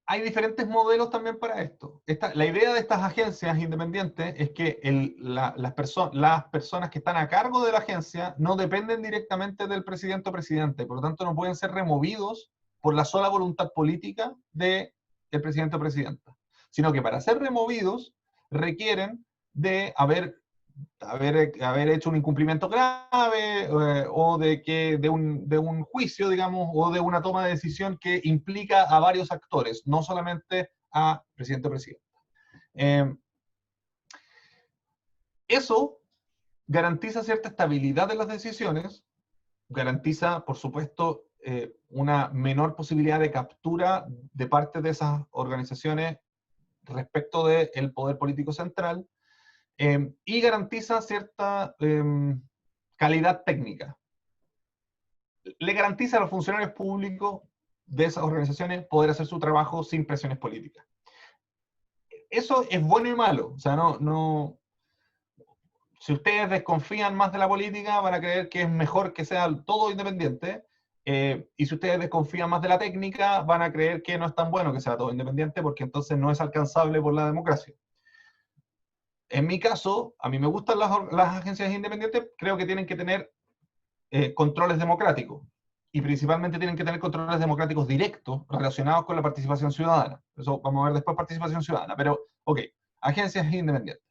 Speaker 1: Hay diferentes modelos también para esto. La idea de estas agencias independientes es que las personas que están a cargo de la agencia no dependen directamente del presidente o presidente, por lo tanto no pueden ser removidos por la sola voluntad política del presidente o presidenta, sino que para ser removidos requieren de haber hecho un incumplimiento grave, o de un juicio, digamos, o de una toma de decisión que implica a varios actores, no solamente a presidente o presidenta. Eso garantiza cierta estabilidad de las decisiones, garantiza, por supuesto, una menor posibilidad de captura de parte de esas organizaciones respecto del poder político central, y garantiza cierta calidad técnica. Le garantiza a los funcionarios públicos de esas organizaciones poder hacer su trabajo sin presiones políticas. eso es bueno y malo. O sea, si ustedes desconfían más de la política, van a creer que es mejor que sea todo independiente. Y si ustedes desconfían más de la técnica, van a creer que no es tan bueno que sea todo independiente, porque entonces no es alcanzable por la democracia. En mi caso, a mí me gustan las agencias independientes, creo que tienen que tener controles democráticos. Y principalmente tienen que tener controles democráticos directos relacionados con la participación ciudadana. Eso vamos a ver después, participación ciudadana. Pero, ok, agencias independientes.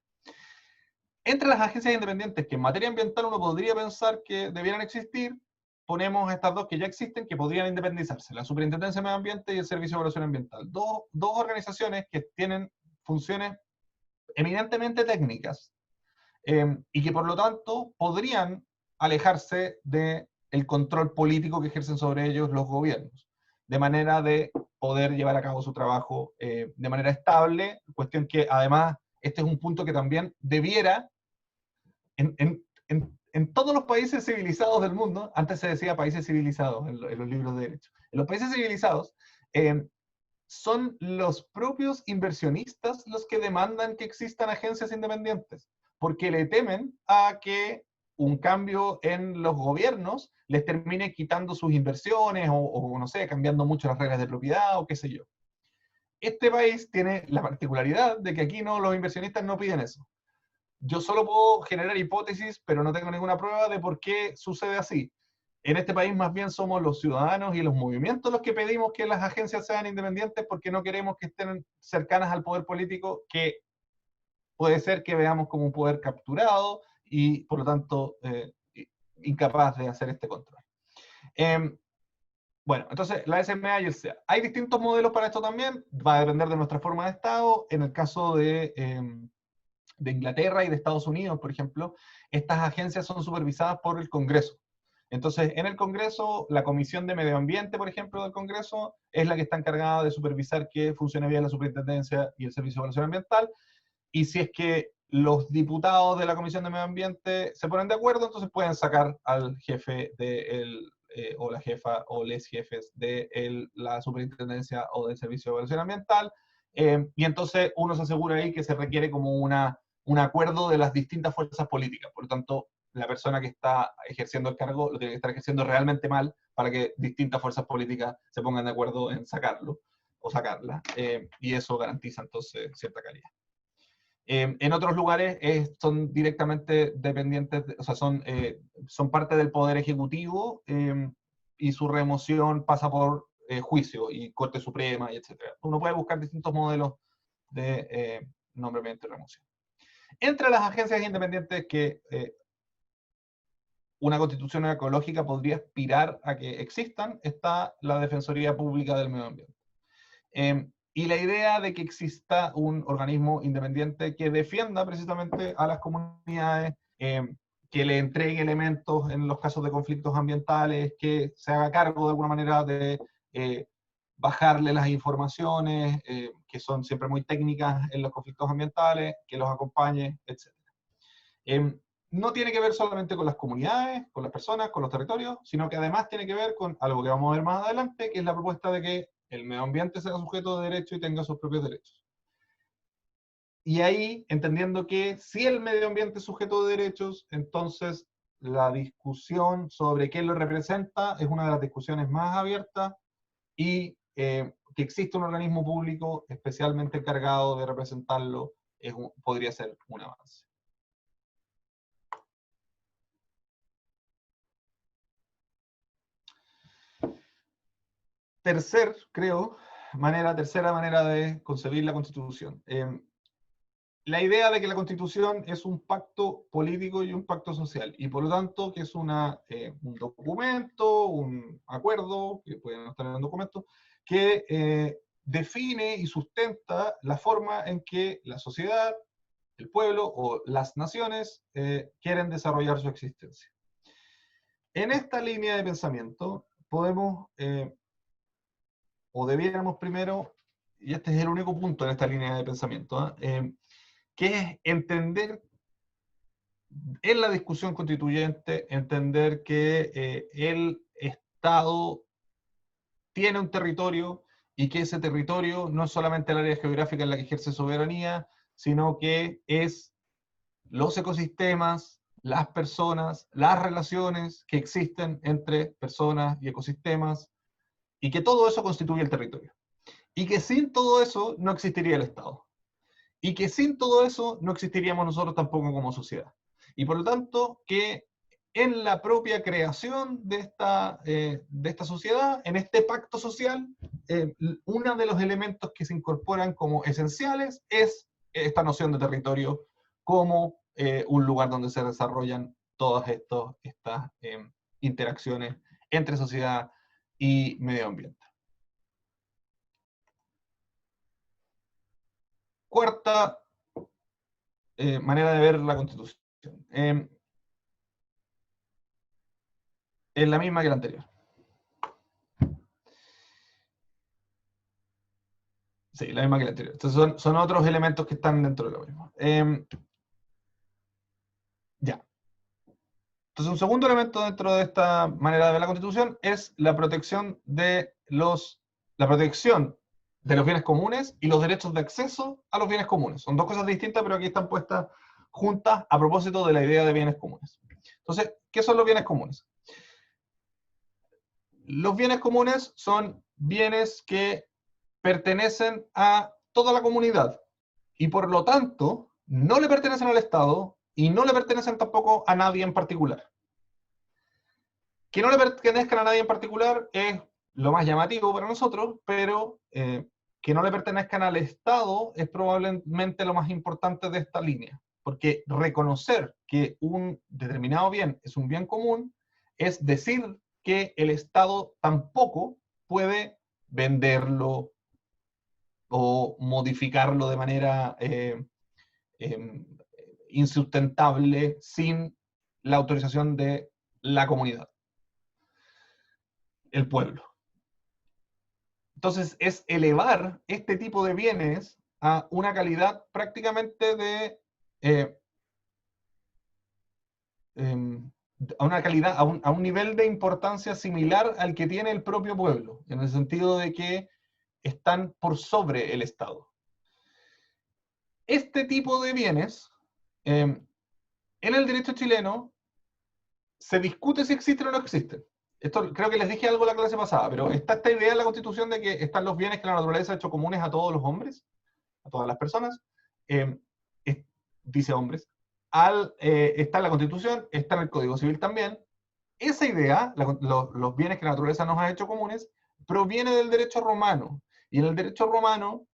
Speaker 1: Entre las agencias independientes que en materia ambiental uno podría pensar que debieran existir, ponemos estas dos que ya existen, que podrían independizarse, la Superintendencia de Medio Ambiente y el Servicio de Evaluación Ambiental. Dos organizaciones que tienen funciones eminentemente técnicas, y que por lo tanto podrían alejarse del control político que ejercen sobre ellos los gobiernos, de manera de poder llevar a cabo su trabajo de manera estable, cuestión que además este es un punto que también debiera, en todos los países civilizados del mundo, antes se decía países civilizados en los libros de derecho, en los países civilizados, son los propios inversionistas los que demandan que existan agencias independientes, porque le temen a que un cambio en los gobiernos les termine quitando sus inversiones o no sé, cambiando mucho las reglas de propiedad o qué sé yo. Este país tiene la particularidad de que aquí no, los inversionistas no piden eso. Yo solo puedo generar hipótesis, pero no tengo ninguna prueba de por qué sucede así. En este país más bien somos los ciudadanos y los movimientos los que pedimos que las agencias sean independientes porque no queremos que estén cercanas al poder político, que puede ser que veamos como un poder capturado y por lo tanto incapaz de hacer este control. Bueno, entonces la SMA y el SEA. Hay distintos modelos para esto también, va a depender de nuestra forma de Estado. En el caso de Inglaterra y de Estados Unidos, por ejemplo, estas agencias son supervisadas por el Congreso. Entonces, en el Congreso, la Comisión de Medio Ambiente, por ejemplo, del Congreso, es la que está encargada de supervisar que funcione bien la Superintendencia y el Servicio de Evaluación Ambiental. Y si es que los diputados de la Comisión de Medio Ambiente se ponen de acuerdo, entonces pueden sacar al jefe o la jefa o les jefes de la Superintendencia o del Servicio de Evaluación Ambiental. Y entonces uno se asegura ahí que se requiere como un acuerdo de las distintas fuerzas políticas. Por lo tanto, la persona que está ejerciendo el cargo lo tiene que estar ejerciendo realmente mal para que distintas fuerzas políticas se pongan de acuerdo en sacarlo o sacarla. Y eso garantiza entonces cierta calidad. En otros lugares son directamente dependientes, o sea, son parte del Poder Ejecutivo, y su remoción pasa por juicio y Corte Suprema, y etc. Uno puede buscar distintos modelos de nombramiento y remoción. Entre las agencias independientes que una constitución ecológica podría aspirar a que existan, está la Defensoría Pública del Medio Ambiente. Y la idea de que exista un organismo independiente que defienda precisamente a las comunidades, que le entregue elementos en los casos de conflictos ambientales, que se haga cargo de alguna manera de bajarle las informaciones, que son siempre muy técnicas en los conflictos ambientales, que los acompañe, etc. No tiene que ver solamente con las comunidades, con las personas, con los territorios, sino que además tiene que ver con algo que vamos a ver más adelante, que es la propuesta de que el medio ambiente sea sujeto de derecho y tenga sus propios derechos. Y ahí, entendiendo que si el medio ambiente es sujeto de derechos, entonces la discusión sobre qué lo representa es una de las discusiones más abiertas, y que existe un organismo público especialmente encargado de representarlo podría ser un avance. Tercera manera de concebir la Constitución. La idea de que la Constitución es un pacto político y un pacto social, y por lo tanto que es un documento, un acuerdo, que puede no estar en el documento, que define y sustenta la forma en que la sociedad, el pueblo o las naciones quieren desarrollar su existencia. En esta línea de pensamiento podemos, o debiéramos primero, y este es el único punto en esta línea de pensamiento, que es entender en la discusión constituyente, entender que el Estado tiene un territorio y que ese territorio no es solamente el área geográfica en la que ejerce soberanía, sino que es los ecosistemas, las personas, las relaciones que existen entre personas y ecosistemas, y que todo eso constituye el territorio. Y que sin todo eso no existiría el Estado. Y que sin todo eso no existiríamos nosotros tampoco como sociedad. Y por lo tanto, que en la propia creación de esta sociedad, en este pacto social, uno de los elementos que se incorporan como esenciales es esta noción de territorio como un lugar donde se desarrollan todas estas interacciones entre sociedad y medio ambiente. Cuarta manera de ver la Constitución. Es la misma que la anterior. Sí, la misma que la anterior. Entonces son otros elementos que están dentro de lo mismo. Ya. Entonces un segundo elemento dentro de esta manera de ver la Constitución es la protección de los bienes comunes y los derechos de acceso a los bienes comunes. Son dos cosas distintas, pero aquí están puestas juntas a propósito de la idea de bienes comunes. Entonces, ¿qué son los bienes comunes? Los bienes comunes son bienes que pertenecen a toda la comunidad y por lo tanto no le pertenecen al Estado y no le pertenecen tampoco a nadie en particular. Que no le pertenezcan a nadie en particular es lo más llamativo para nosotros, pero que no le pertenezcan al Estado es probablemente lo más importante de esta línea, porque reconocer que un determinado bien es un bien común es decir que el Estado tampoco puede venderlo o modificarlo de manera insustentable sin la autorización de la comunidad, el pueblo. Entonces es elevar este tipo de bienes a una calidad prácticamente a una calidad, a un nivel de importancia similar al que tiene el propio pueblo, en el sentido de que están por sobre el Estado. Este tipo de bienes, en el derecho chileno, se discute si existen o no existen. Esto creo que les dije algo la clase pasada, pero está esta idea en la Constitución de que están los bienes que la naturaleza ha hecho comunes a todos los hombres, a todas las personas, eh, dice hombres, está en la Constitución, está en el Código Civil también. Esa idea, los bienes que la naturaleza nos ha hecho comunes, proviene del derecho romano. Y en el derecho romano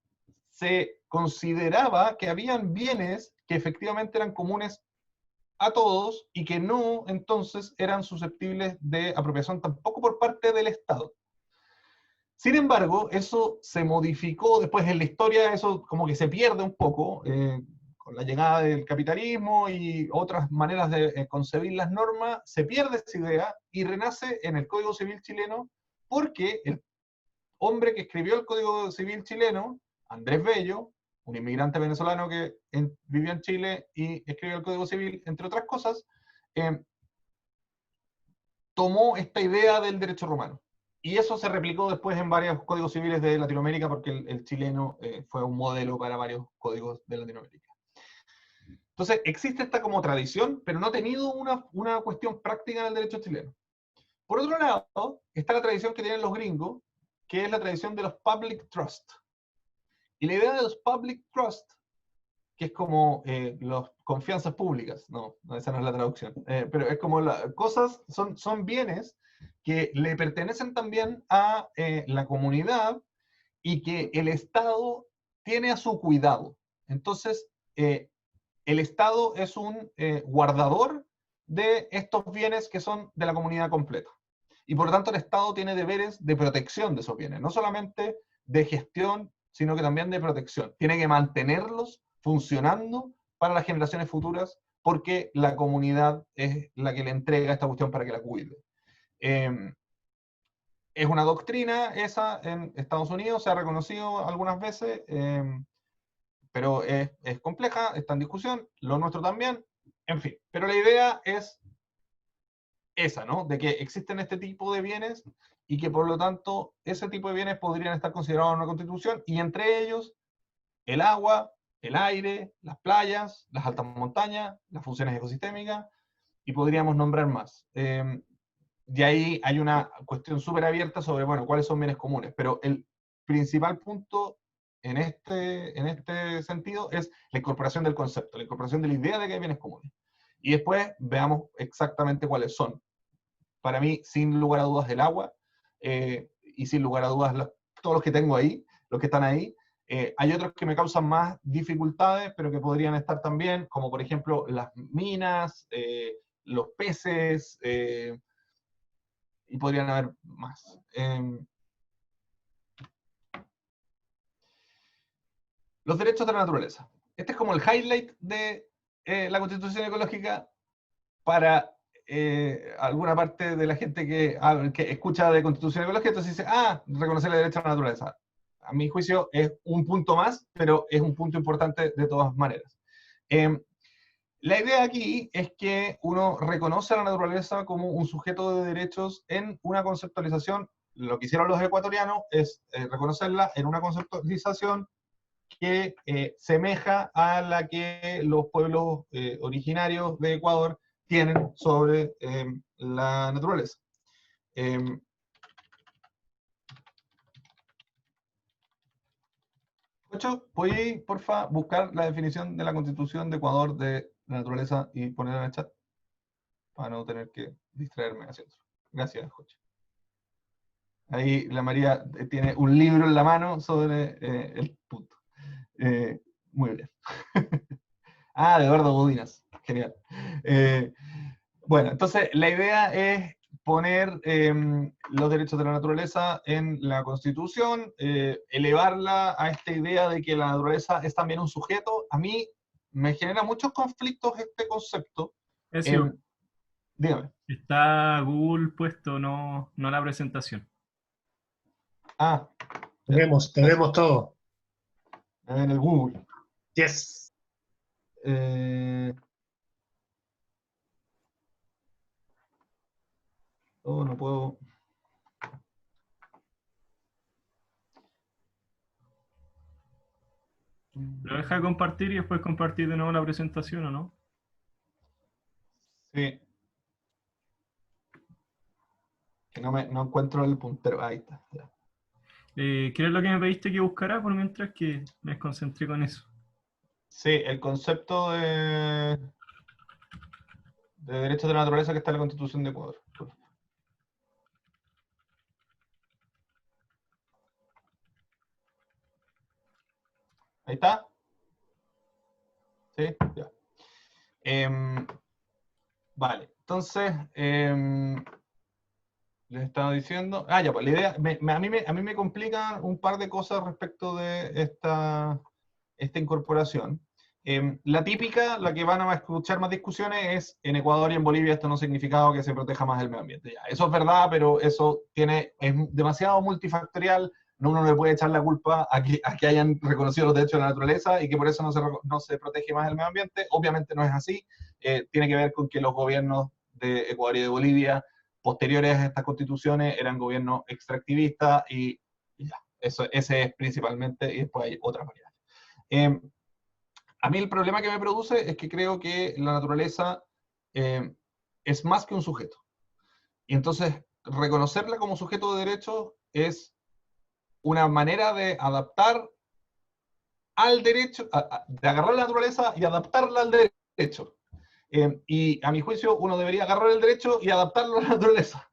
Speaker 1: se consideraba que habían bienes que efectivamente eran comunes a todos y que no entonces eran susceptibles de apropiación tampoco por parte del Estado. Sin embargo, eso se modificó después en la historia, eso como que se pierde un poco con la llegada del capitalismo y otras maneras de concebir las normas, se pierde esa idea y renace en el Código Civil chileno porque el hombre que escribió el Código Civil chileno, Andrés Bello, un inmigrante venezolano que vivió en Chile y escribió el Código Civil, entre otras cosas, tomó esta idea del derecho romano. Y eso se replicó después en varios códigos civiles de Latinoamérica, porque el chileno fue un modelo para varios códigos de Latinoamérica. Entonces, existe esta como tradición, pero no ha tenido una cuestión práctica en el derecho chileno. Por otro lado, está la tradición que tienen los gringos, que es la tradición de los public trust. Y la idea de los public trust, que es como las confianzas públicas, no, esa no es la traducción, pero es como cosas, son bienes que le pertenecen también a la comunidad y que el Estado tiene a su cuidado. Entonces, el Estado es un guardador de estos bienes que son de la comunidad completa. Y por lo tanto el Estado tiene deberes de protección de esos bienes, no solamente de gestión, sino que también de protección. Tiene que mantenerlos funcionando para las generaciones futuras porque la comunidad es la que le entrega esta cuestión para que la cuide. Es una doctrina esa en Estados Unidos, se ha reconocido algunas veces, pero es compleja, está en discusión, lo nuestro también, en fin. Pero la idea es esa, ¿no? De que existen este tipo de bienes y que por lo tanto ese tipo de bienes podrían estar considerados en una constitución, y entre ellos el agua, el aire, las playas, las altas montañas, las funciones ecosistémicas, y podríamos nombrar más. Y ahí hay una cuestión súper abierta sobre, bueno, cuáles son bienes comunes, pero el principal punto en este sentido es la incorporación del concepto, la incorporación de la idea de que hay bienes comunes. Y después veamos exactamente cuáles son. Para mí, sin lugar a dudas, el agua, y sin lugar a dudas, todos los que tengo ahí, los que están ahí. Hay otros que me causan más dificultades, pero que podrían estar también, como por ejemplo las minas, los peces, y podrían haber más. Los derechos de la naturaleza. Este es como el highlight de la Constitución Ecológica para alguna parte de la gente que escucha de Constitución Ecológica, entonces dice, reconocer el derecho a la naturaleza. A mi juicio es un punto más, pero es un punto importante de todas maneras. La idea aquí es que uno reconoce a la naturaleza como un sujeto de derechos en una conceptualización. Lo que hicieron los ecuatorianos es reconocerla en una conceptualización que semeja a la que los pueblos originarios de Ecuador tienen sobre la naturaleza. Ocho, ¿puedes, porfa, buscar la definición de la Constitución de Ecuador de la naturaleza y ponerla en el chat? Para no tener que distraerme haciendo. Gracias, Joche. Ahí la María tiene un libro en la mano sobre el punto. Muy bien. De Eduardo Budinas. Genial. Bueno, entonces la idea es poner los derechos de la naturaleza en la Constitución, elevarla a esta idea de que la naturaleza es también un sujeto. A mí me genera muchos conflictos este concepto. Dígame.
Speaker 2: Está Google puesto, no la presentación.
Speaker 3: Tenemos todo.
Speaker 1: En el Google.
Speaker 3: Yes.
Speaker 1: No puedo.
Speaker 2: ¿Lo deja de compartir y después compartir de nuevo la presentación o no?
Speaker 1: Sí. Que no encuentro el puntero. Ahí está. Ya.
Speaker 2: ¿Qué es lo que me pediste que buscara por mientras que me concentré con eso?
Speaker 1: Sí, el concepto de derechos de la naturaleza que está en la Constitución de Ecuador. Ahí está. Sí, ya. Vale, entonces, les estaba diciendo. Ya, pues la idea, a mí me complican un par de cosas respecto de esta incorporación. La típica, la que van a escuchar más discusiones, es en Ecuador y en Bolivia esto no ha significado que se proteja más el medio ambiente. Ya, eso es verdad, pero eso es demasiado multifactorial. Uno no le puede echar la culpa a que hayan reconocido los derechos de la naturaleza y que por eso no se protege más el medio ambiente. Obviamente no es así. Tiene que ver con que los gobiernos de Ecuador y de Bolivia, posteriores a estas constituciones, eran gobiernos extractivistas y ya. Ese es principalmente, y después hay otras variables. A mí el problema que me produce es que creo que la naturaleza es más que un sujeto. Y entonces, reconocerla como sujeto de derecho es una manera de adaptar al derecho, de agarrar la naturaleza y adaptarla al derecho. Y a mi juicio, uno debería agarrar el derecho y adaptarlo a la naturaleza.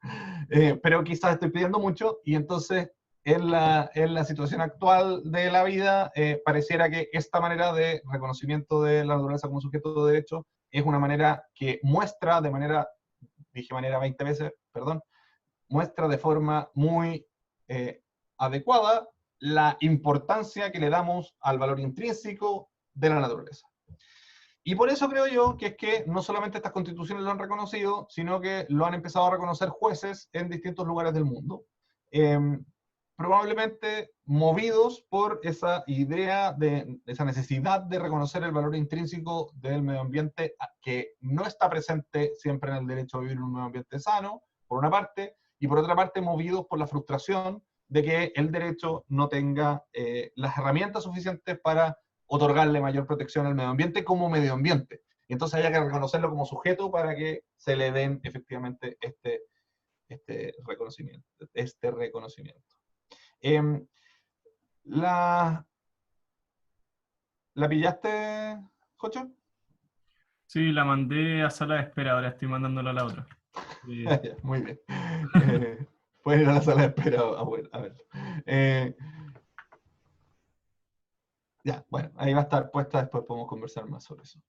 Speaker 1: Pero quizás estoy pidiendo mucho, y entonces en la situación actual de la vida, pareciera que esta manera de reconocimiento de la naturaleza como sujeto de derecho es una manera que muestra dije manera 20 veces, perdón, muestra de forma muy adecuada la importancia que le damos al valor intrínseco de la naturaleza. Y por eso creo yo que es que no solamente estas constituciones lo han reconocido, sino que lo han empezado a reconocer jueces en distintos lugares del mundo. probablemente movidos por esa idea de esa necesidad de reconocer el valor intrínseco del medio ambiente, que no está presente siempre en el derecho a vivir en un medio ambiente sano, por una parte, y por otra parte movidos por la frustración de que el derecho no tenga las herramientas suficientes para otorgarle mayor protección al medio ambiente como medio ambiente. Y entonces haya que reconocerlo como sujeto para que se le den efectivamente este reconocimiento. ¿La pillaste, Jocho?
Speaker 2: Sí, la mandé a sala de espera, ahora estoy mandándola a la otra.
Speaker 1: Muy bien. Pueden ir a la sala de espera a ver. Ya, bueno, ahí va a estar puesta, después podemos conversar más sobre eso.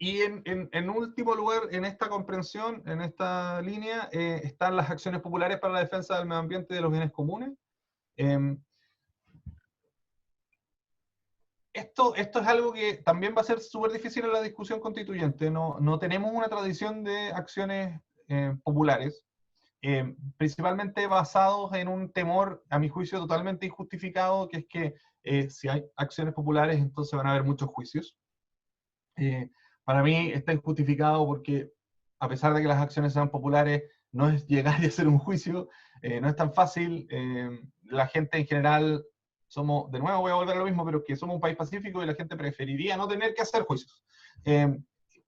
Speaker 1: Y en último lugar, en esta comprensión, en esta línea, están las acciones populares para la defensa del medio ambiente y de los bienes comunes. Esto es algo que también va a ser súper difícil en la discusión constituyente. No tenemos una tradición de acciones populares, principalmente basados en un temor, a mi juicio, totalmente injustificado, que es que si hay acciones populares, entonces van a haber muchos juicios. Para mí está injustificado porque, a pesar de que las acciones sean populares, no es llegar y hacer un juicio, no es tan fácil. La gente en general somos, de nuevo voy a volver a lo mismo, pero que somos un país pacífico y la gente preferiría no tener que hacer juicios.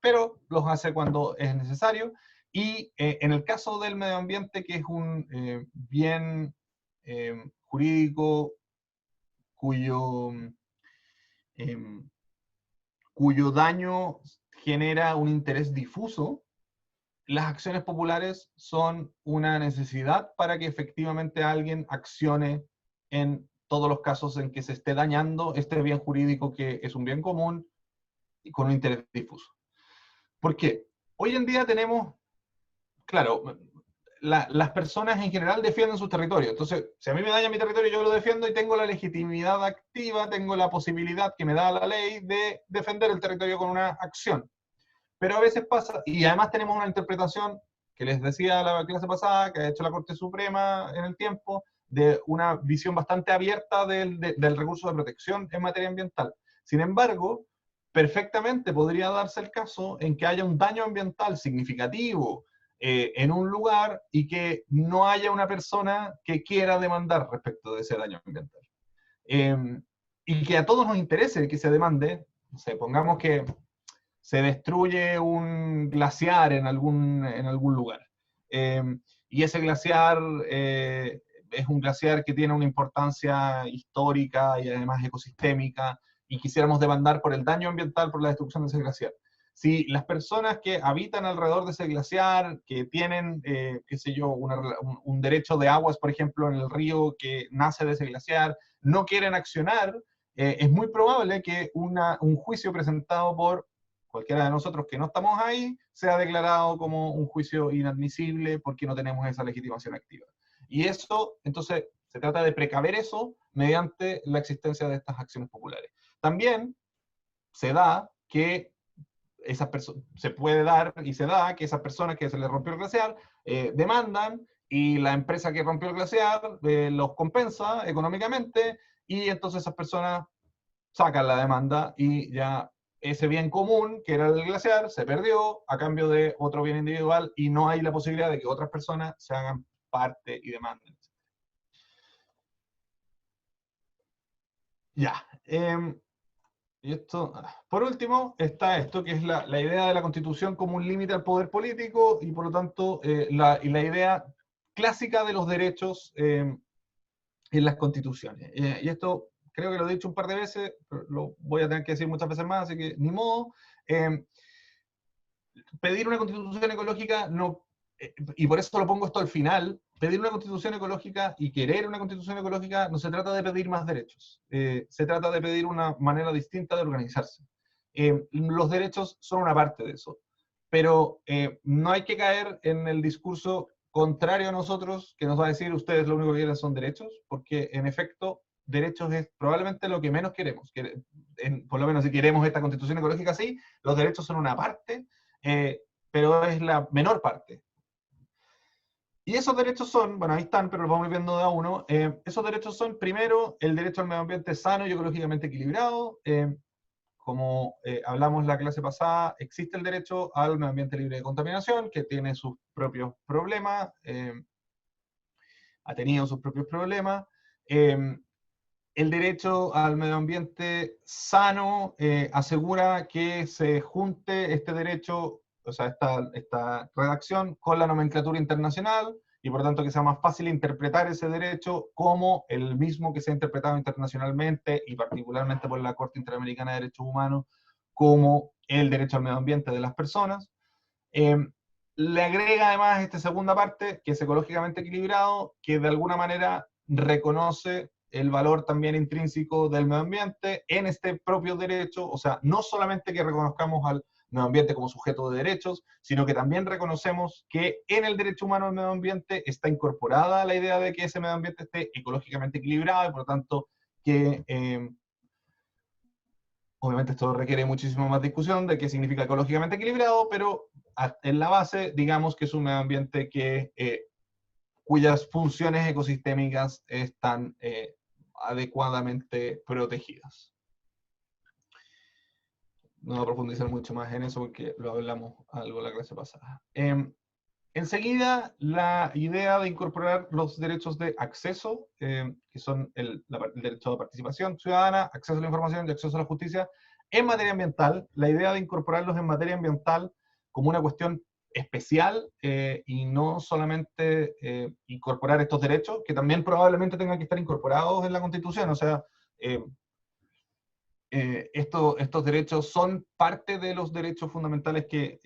Speaker 1: Pero los hace cuando es necesario. Y en el caso del medio ambiente, que es un bien jurídico cuyo daño genera un interés difuso, las acciones populares son una necesidad para que efectivamente alguien accione en todos los casos en que se esté dañando este bien jurídico que es un bien común y con un interés difuso. ¿Por qué? Hoy en día tenemos, claro, las personas en general defienden su territorio. Entonces, si a mí me daña mi territorio, yo lo defiendo y tengo la legitimidad activa, tengo la posibilidad que me da la ley de defender el territorio con una acción. Pero a veces pasa, y además tenemos una interpretación que les decía la clase pasada, que ha hecho la Corte Suprema en el tiempo, de una visión bastante abierta del recurso de protección en materia ambiental. Sin embargo, perfectamente podría darse el caso en que haya un daño ambiental significativo en un lugar y que no haya una persona que quiera demandar respecto de ese daño ambiental. Y que a todos nos interese que se demande, no sé, pongamos que se destruye un glaciar en algún lugar. Y ese glaciar es un glaciar que tiene una importancia histórica y además ecosistémica, y quisiéramos demandar por el daño ambiental por la destrucción de ese glaciar. Si las personas que habitan alrededor de ese glaciar, que tienen, qué sé yo, un derecho de aguas, por ejemplo, en el río que nace de ese glaciar, no quieren accionar, es muy probable que un juicio presentado por cualquiera de nosotros que no estamos ahí, sea declarado como un juicio inadmisible porque no tenemos esa legitimación activa. Y eso, entonces, se trata de precaver eso mediante la existencia de estas acciones populares. También se da que se puede dar y se da que esas personas que se les rompió el glaciar demandan y la empresa que rompió el glaciar los compensa económicamente y entonces esas personas sacan la demanda y ya ese bien común, que era el glaciar, se perdió a cambio de otro bien individual y no hay la posibilidad de que otras personas se hagan parte y demanden. Ya. Y esto, por último, está esto, que es la idea de la Constitución como un límite al poder político y por lo tanto la idea clásica de los derechos en las constituciones. Y esto creo que lo he dicho un par de veces, pero lo voy a tener que decir muchas veces más, así que ni modo. Pedir una constitución ecológica no, y por eso lo pongo esto al final, pedir una constitución ecológica y querer una constitución ecológica no se trata de pedir más derechos, se trata de pedir una manera distinta de organizarse. Los derechos son una parte de eso, pero no hay que caer en el discurso contrario a nosotros, que nos va a decir ustedes lo único que quieren son derechos, porque en efecto derechos es probablemente lo que menos queremos. Por lo menos si queremos esta constitución ecológica, sí, los derechos son una parte, pero es la menor parte. Y esos derechos son, bueno, ahí están, pero los vamos a ir viendo de a uno. Esos derechos son, primero, el derecho al medio ambiente sano y ecológicamente equilibrado. Como hablamos la clase pasada, existe el derecho al medio ambiente libre de contaminación, que tiene sus propios problemas, ha tenido sus propios problemas. El derecho al medio ambiente sano asegura que se junte este derecho, o sea, esta redacción con la nomenclatura internacional, y por lo tanto que sea más fácil interpretar ese derecho como el mismo que se ha interpretado internacionalmente, y particularmente por la Corte Interamericana de Derechos Humanos, como el derecho al medio ambiente de las personas. Le agrega además esta segunda parte, que es ecológicamente equilibrado, que de alguna manera reconoce el valor también intrínseco del medio ambiente en este propio derecho, o sea, no solamente que reconozcamos al medio ambiente como sujeto de derechos, sino que también reconocemos que en el derecho humano al medio ambiente está incorporada la idea de que ese medio ambiente esté ecológicamente equilibrado, y por lo tanto que obviamente esto requiere muchísimo más discusión de qué significa ecológicamente equilibrado, pero en la base, digamos que es un medio ambiente que, cuyas funciones ecosistémicas están adecuadamente protegidas. No voy a profundizar mucho más en eso porque lo hablamos algo la clase pasada. Enseguida, la idea de incorporar los derechos de acceso, que son el derecho de participación ciudadana, acceso a la información y acceso a la justicia en materia ambiental. La idea de incorporarlos en materia ambiental como una cuestión especial, y no solamente incorporar estos derechos, que también probablemente tengan que estar incorporados en la Constitución. O sea, estos derechos son parte de los derechos fundamentales que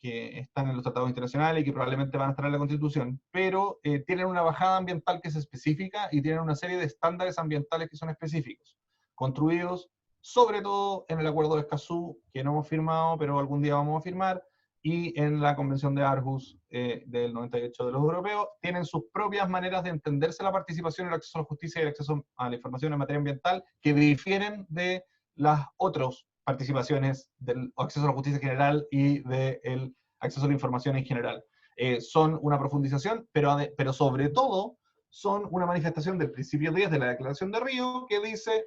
Speaker 1: están en los tratados internacionales y que probablemente van a estar en la Constitución, pero tienen una bajada ambiental que es específica y tienen una serie de estándares ambientales que son específicos, construidos sobre todo en el Acuerdo de Escazú, que no hemos firmado, pero algún día vamos a firmar, y en la Convención de Aarhus del 98 de los europeos. Tienen sus propias maneras de entenderse la participación, el acceso a la justicia y el acceso a la información en materia ambiental, que difieren de las otras participaciones del acceso a la justicia general y del acceso a la información en general. Son una profundización, pero sobre todo son una manifestación del principio 10 de la Declaración de Río, que dice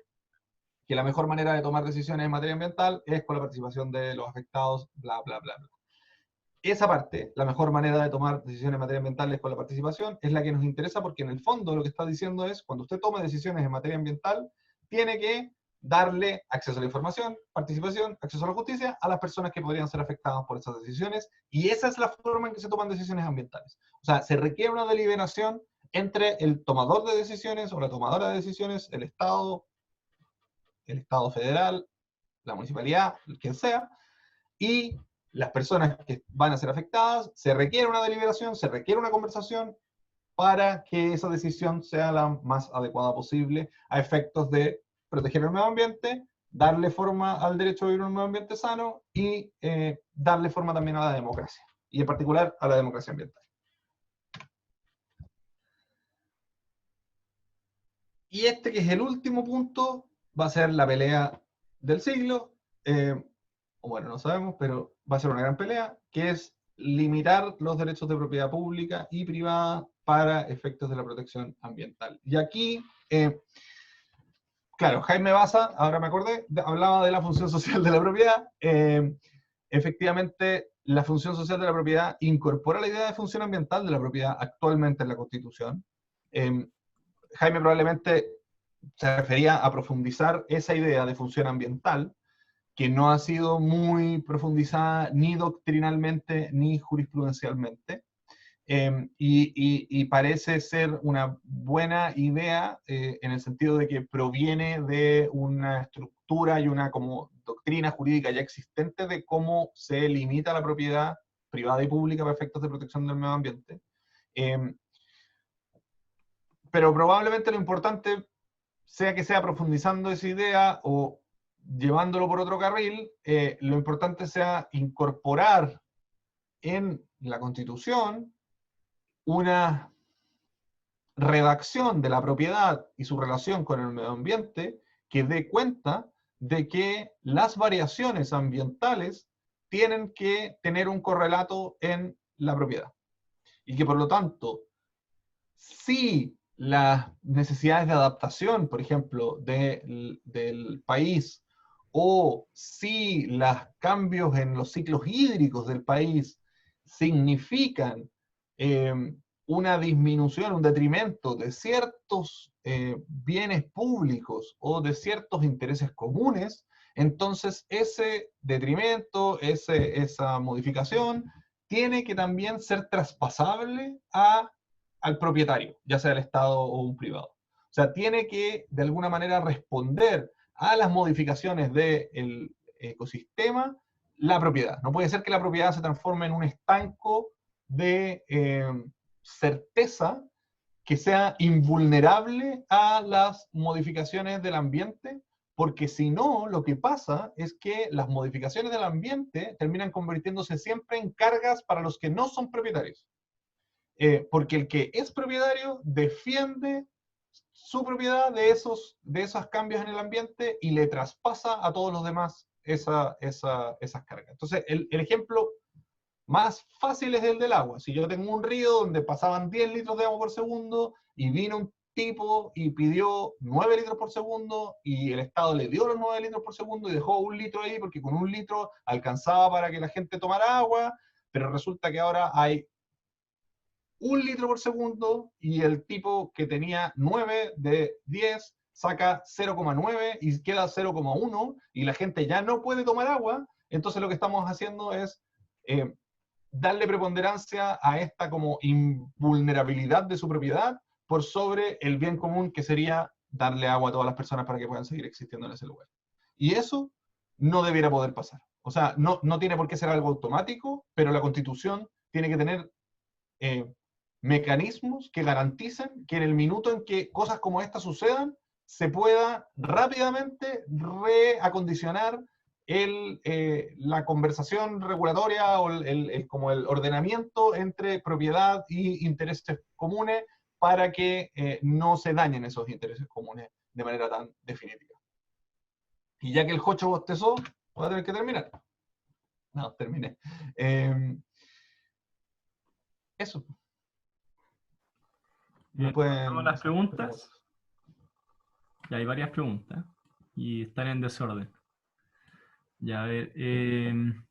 Speaker 1: que la mejor manera de tomar decisiones en materia ambiental es con la participación de los afectados, bla, bla, bla, bla. Esa parte, la mejor manera de tomar decisiones en materia ambiental es con la participación, es la que nos interesa, porque en el fondo lo que está diciendo es, cuando usted toma decisiones en materia ambiental, tiene que darle acceso a la información, participación, acceso a la justicia a las personas que podrían ser afectadas por esas decisiones, y esa es la forma en que se toman decisiones ambientales. O sea, se requiere una deliberación entre el tomador de decisiones o la tomadora de decisiones, el Estado federal, la municipalidad, quien sea, y las personas que van a ser afectadas. Se requiere una deliberación, se requiere una conversación para que esa decisión sea la más adecuada posible a efectos de proteger el medio ambiente, darle forma al derecho a vivir en un medio ambiente sano y darle forma también a la democracia, y en particular a la democracia ambiental. Y este, que es el último punto, va a ser la pelea del siglo, o bueno, no sabemos, pero va a ser una gran pelea, que es limitar los derechos de propiedad pública y privada para efectos de la protección ambiental. Y aquí, claro, Jaime Baza, ahora me acordé, hablaba de la función social de la propiedad. Efectivamente, la función social de la propiedad incorpora la idea de función ambiental de la propiedad actualmente en la Constitución. Jaime probablemente se refería a profundizar esa idea de función ambiental, que no ha sido muy profundizada ni doctrinalmente ni jurisprudencialmente. Y parece ser una buena idea, en el sentido de que proviene de una estructura y una como doctrina jurídica ya existente de cómo se limita la propiedad privada y pública para efectos de protección del medio ambiente. Pero probablemente lo importante sea que sea profundizando esa idea o llevándolo por otro carril. Lo importante sea incorporar en la Constitución una redacción de la propiedad y su relación con el medio ambiente que dé cuenta de que las variaciones ambientales tienen que tener un correlato en la propiedad. y que por lo tanto, si las necesidades de adaptación, por ejemplo, del país, o si los cambios en los ciclos hídricos del país significan una disminución, un detrimento de ciertos bienes públicos o de ciertos intereses comunes, entonces ese detrimento, esa modificación, tiene que también ser traspasable al propietario, ya sea el Estado o un privado. O sea, tiene que de alguna manera responder a las modificaciones del ecosistema la propiedad. No puede ser que la propiedad se transforme en un estanco de certeza que sea invulnerable a las modificaciones del ambiente, porque si no, lo que pasa es que las modificaciones del ambiente terminan convirtiéndose siempre en cargas para los que no son propietarios. Porque el que es propietario defiende su propiedad de esos cambios en el ambiente y le traspasa a todos los demás esas cargas. Entonces, el ejemplo más fácil es el del agua. Si yo tengo un río donde pasaban 10 litros de agua por segundo y vino un tipo y pidió 9 litros por segundo y el Estado le dio los 9 litros por segundo y dejó 1 litro ahí porque con 1 litro alcanzaba para que la gente tomara agua, pero resulta que ahora hay 1 litro por segundo y el tipo que tenía 9 de 10 saca 0,9 y queda 0,1 y la gente ya no puede tomar agua, entonces lo que estamos haciendo es darle preponderancia a esta como invulnerabilidad de su propiedad por sobre el bien común que sería darle agua a todas las personas para que puedan seguir existiendo en ese lugar. Y eso no debiera poder pasar. O sea, no tiene por qué ser algo automático, pero la Constitución tiene que tener mecanismos que garanticen que en el minuto en que cosas como esta sucedan, se pueda rápidamente reacondicionar la conversación regulatoria o como el ordenamiento entre propiedad y intereses comunes para que no se dañen esos intereses comunes de manera tan definitiva. Y ya que el Jocho bostezó, voy a tener que terminar. No, terminé. Eso.
Speaker 2: Bien, ¿pasamos a las preguntas? Ya hay varias preguntas y están en desorden. Ya, a ver, en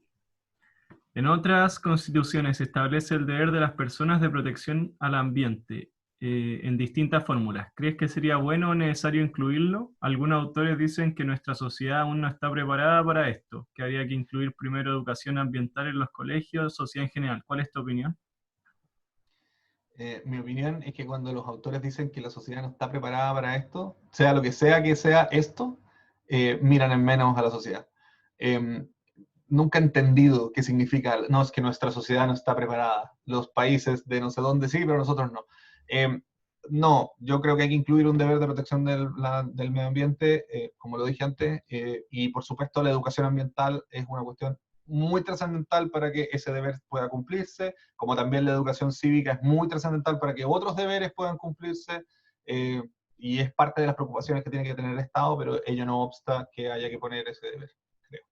Speaker 2: otras constituciones se establece el deber de las personas de protección al ambiente en distintas fórmulas. ¿Crees que sería bueno o necesario incluirlo? Algunos autores dicen que nuestra sociedad aún no está preparada para esto, que habría que incluir primero educación ambiental en los colegios, sociedad en general. ¿Cuál es tu opinión?
Speaker 1: Mi opinión es que cuando los autores dicen que la sociedad no está preparada para esto, sea lo que sea esto, miran en menos a la sociedad. Nunca he entendido qué significa, no, es que nuestra sociedad no está preparada. Los países de no sé dónde sí, pero nosotros no. No, yo creo que hay que incluir un deber de protección del medio ambiente, como lo dije antes, y por supuesto la educación ambiental es una cuestión muy trascendental para que ese deber pueda cumplirse, como también la educación cívica es muy trascendental para que otros deberes puedan cumplirse, y es parte de las preocupaciones que tiene que tener el Estado, pero ello no obsta que haya que poner ese deber, creo.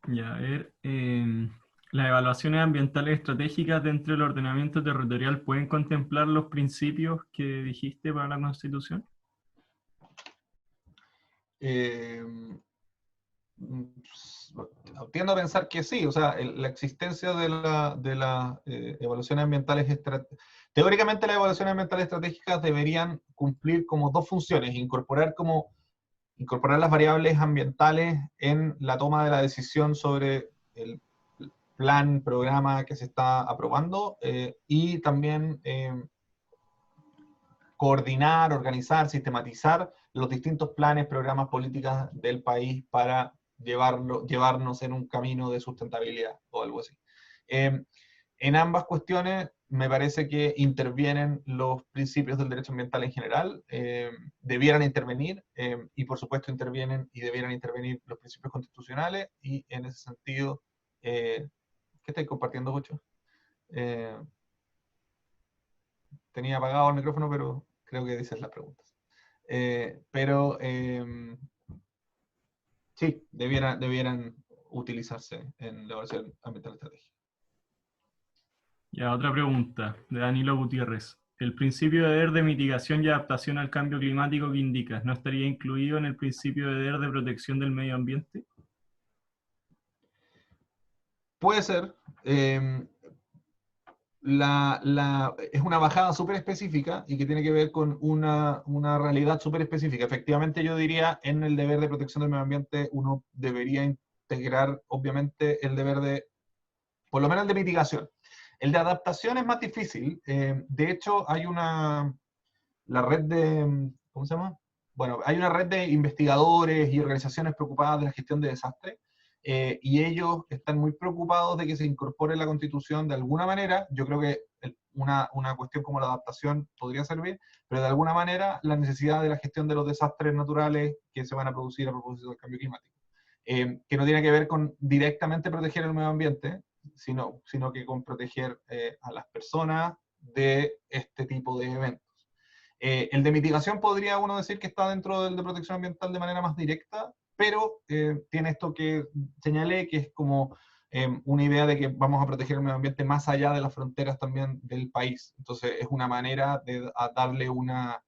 Speaker 2: Ya, a ver, las evaluaciones ambientales estratégicas dentro del ordenamiento territorial pueden contemplar los principios que dijiste para la Constitución.
Speaker 1: Tiendo a pensar que sí, o sea, la existencia de las evaluaciones ambientales teóricamente las evaluaciones ambientales estratégicas deberían cumplir como dos funciones: incorporar las variables ambientales en la toma de la decisión sobre el plan, programa que se está aprobando, y también coordinar, organizar, sistematizar los distintos planes, programas, políticas del país para llevarnos en un camino de sustentabilidad o algo así. En ambas cuestiones me parece que intervienen los principios del derecho ambiental en general, debieran intervenir, y por supuesto intervienen y debieran intervenir los principios constitucionales, y en ese sentido, ¿qué estáis compartiendo, Jocho? Tenía apagado el micrófono, pero creo que dices las preguntas. Sí, debieran utilizarse en la evaluación ambiental estratégica.
Speaker 2: Ya, otra pregunta de Danilo Gutiérrez. ¿El principio de deber de mitigación y adaptación al cambio climático que indicas no estaría incluido en el principio de deber de protección del medio ambiente?
Speaker 1: Puede ser. Es una bajada súper específica y que tiene que ver con una realidad súper específica. Efectivamente, yo diría, en el deber de protección del medio ambiente, uno debería integrar, obviamente, el deber de, por lo menos el de mitigación. El de adaptación es más difícil. De hecho, hay la red de, ¿cómo se llama? Bueno, hay una red de investigadores y organizaciones preocupadas de la gestión de desastres, y ellos están muy preocupados de que se incorpore en la Constitución de alguna manera. Yo creo que una cuestión como la adaptación podría servir, pero de alguna manera la necesidad de la gestión de los desastres naturales que se van a producir a propósito del cambio climático, que no tiene que ver con directamente proteger el medio ambiente, sino que con proteger a las personas de este tipo de eventos. El de mitigación podría uno decir que está dentro del de protección ambiental de manera más directa, pero tiene esto que señalé, que es como una idea de que vamos a proteger el medio ambiente más allá de las fronteras también del país. Entonces es una manera de darle una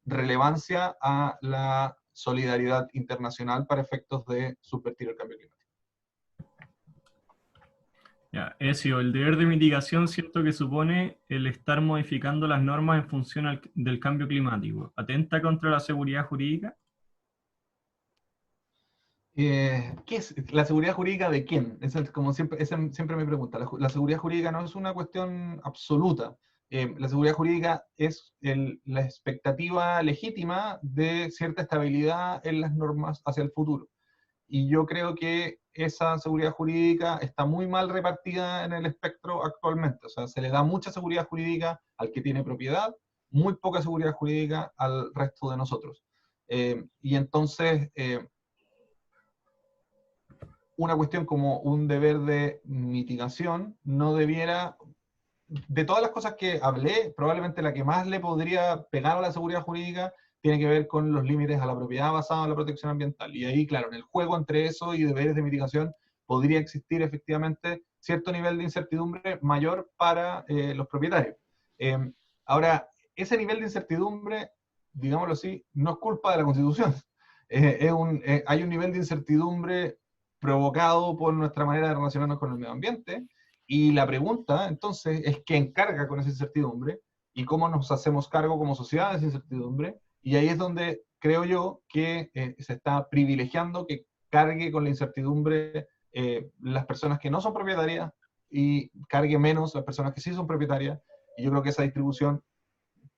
Speaker 1: relevancia a la solidaridad internacional para efectos de subvertir el cambio climático.
Speaker 2: Ya, Ezio, el deber de mitigación siento que supone el estar modificando las normas en función del cambio climático. ¿Atenta contra la seguridad jurídica?
Speaker 1: ¿Qué es la seguridad jurídica de quién? Esa es como siempre, siempre me pregunta. La seguridad jurídica no es una cuestión absoluta. La seguridad jurídica es la expectativa legítima de cierta estabilidad en las normas hacia el futuro. Y yo creo que esa seguridad jurídica está muy mal repartida en el espectro actualmente. O sea, se le da mucha seguridad jurídica al que tiene propiedad, muy poca seguridad jurídica al resto de nosotros. Y entonces, una cuestión como un deber de mitigación no debiera, de todas las cosas que hablé, probablemente la que más le podría pegar a la seguridad jurídica tiene que ver con los límites a la propiedad basada en la protección ambiental. Y ahí, claro, en el juego entre eso y deberes de mitigación podría existir efectivamente cierto nivel de incertidumbre mayor para los propietarios. Ahora, ese nivel de incertidumbre, digámoslo así, no es culpa de la Constitución. Hay un nivel de incertidumbre provocado por nuestra manera de relacionarnos con el medio ambiente, y la pregunta, entonces, es quién carga con esa incertidumbre y cómo nos hacemos cargo como sociedad de esa incertidumbre. Y ahí es donde creo yo que se está privilegiando que cargue con la incertidumbre las personas que no son propietarias y cargue menos las personas que sí son propietarias. Y yo creo que esa distribución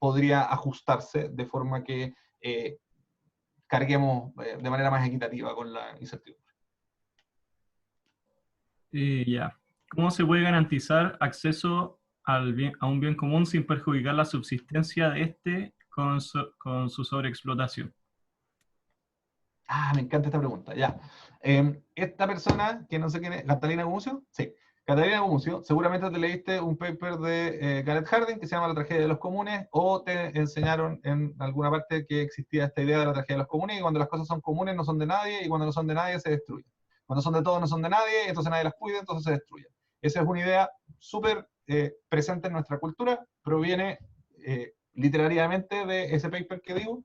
Speaker 1: podría ajustarse de forma que carguemos de manera más equitativa con la incertidumbre.
Speaker 2: Ya. ¿Cómo se puede garantizar acceso a un bien común sin perjudicar la subsistencia de este con su sobreexplotación?
Speaker 1: Ah, me encanta esta pregunta, ya. Esta persona, que no sé quién es, ¿Catalina Gumucio? Sí. Catalina Gumucio, seguramente te leíste un paper de Garrett Hardin que se llama La tragedia de los comunes, o te enseñaron en alguna parte que existía esta idea de la tragedia de los comunes, y cuando las cosas son comunes no son de nadie, y cuando no son de nadie se destruyen. Cuando son de todos no son de nadie, entonces nadie las cuida, entonces se destruyen. Esa es una idea súper presente en nuestra cultura, proviene literariamente de ese paper que digo.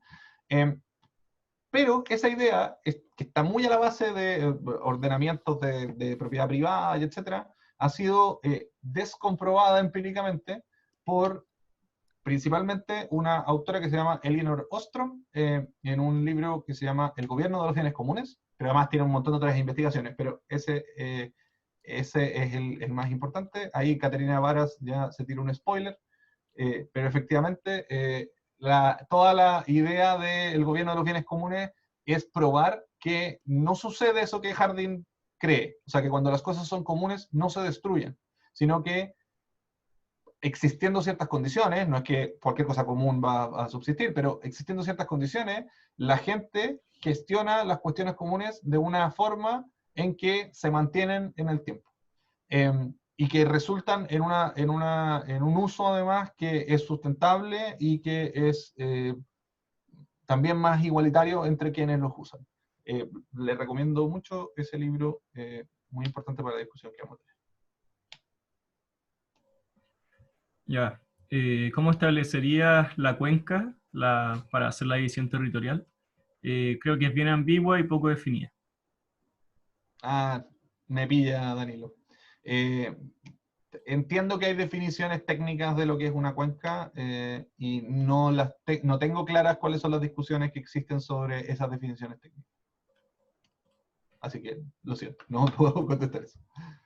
Speaker 1: Pero esa idea, que está muy a la base de ordenamientos de propiedad privada y etcétera, ha sido descomprobada empíricamente por principalmente una autora que se llama Elinor Ostrom, en un libro que se llama El gobierno de los bienes comunes, pero además tiene un montón de otras investigaciones, pero ese es el más importante. Ahí Caterina Varas ya se tira un spoiler, pero efectivamente toda la idea del gobierno de los bienes comunes es probar que no sucede eso que Hardin cree. O sea, que cuando las cosas son comunes no se destruyen, sino que existiendo ciertas condiciones, no es que cualquier cosa común va a subsistir, pero existiendo ciertas condiciones, la gente gestiona las cuestiones comunes de una forma en que se mantienen en el tiempo. Y que resultan en un uso además que es sustentable y que es también más igualitario entre quienes los usan. Les recomiendo mucho ese libro, muy importante para la discusión que vamos a tener.
Speaker 2: Ya. ¿Cómo establecerías la cuenca para hacer la división territorial? Creo que es bien ambigua y poco definida.
Speaker 1: Ah, me pilla, Danilo. Eh, Entiendo que hay definiciones técnicas de lo que es una cuenca y no tengo claras cuáles son las discusiones que existen sobre esas definiciones técnicas. Así que, lo siento, no puedo contestar eso.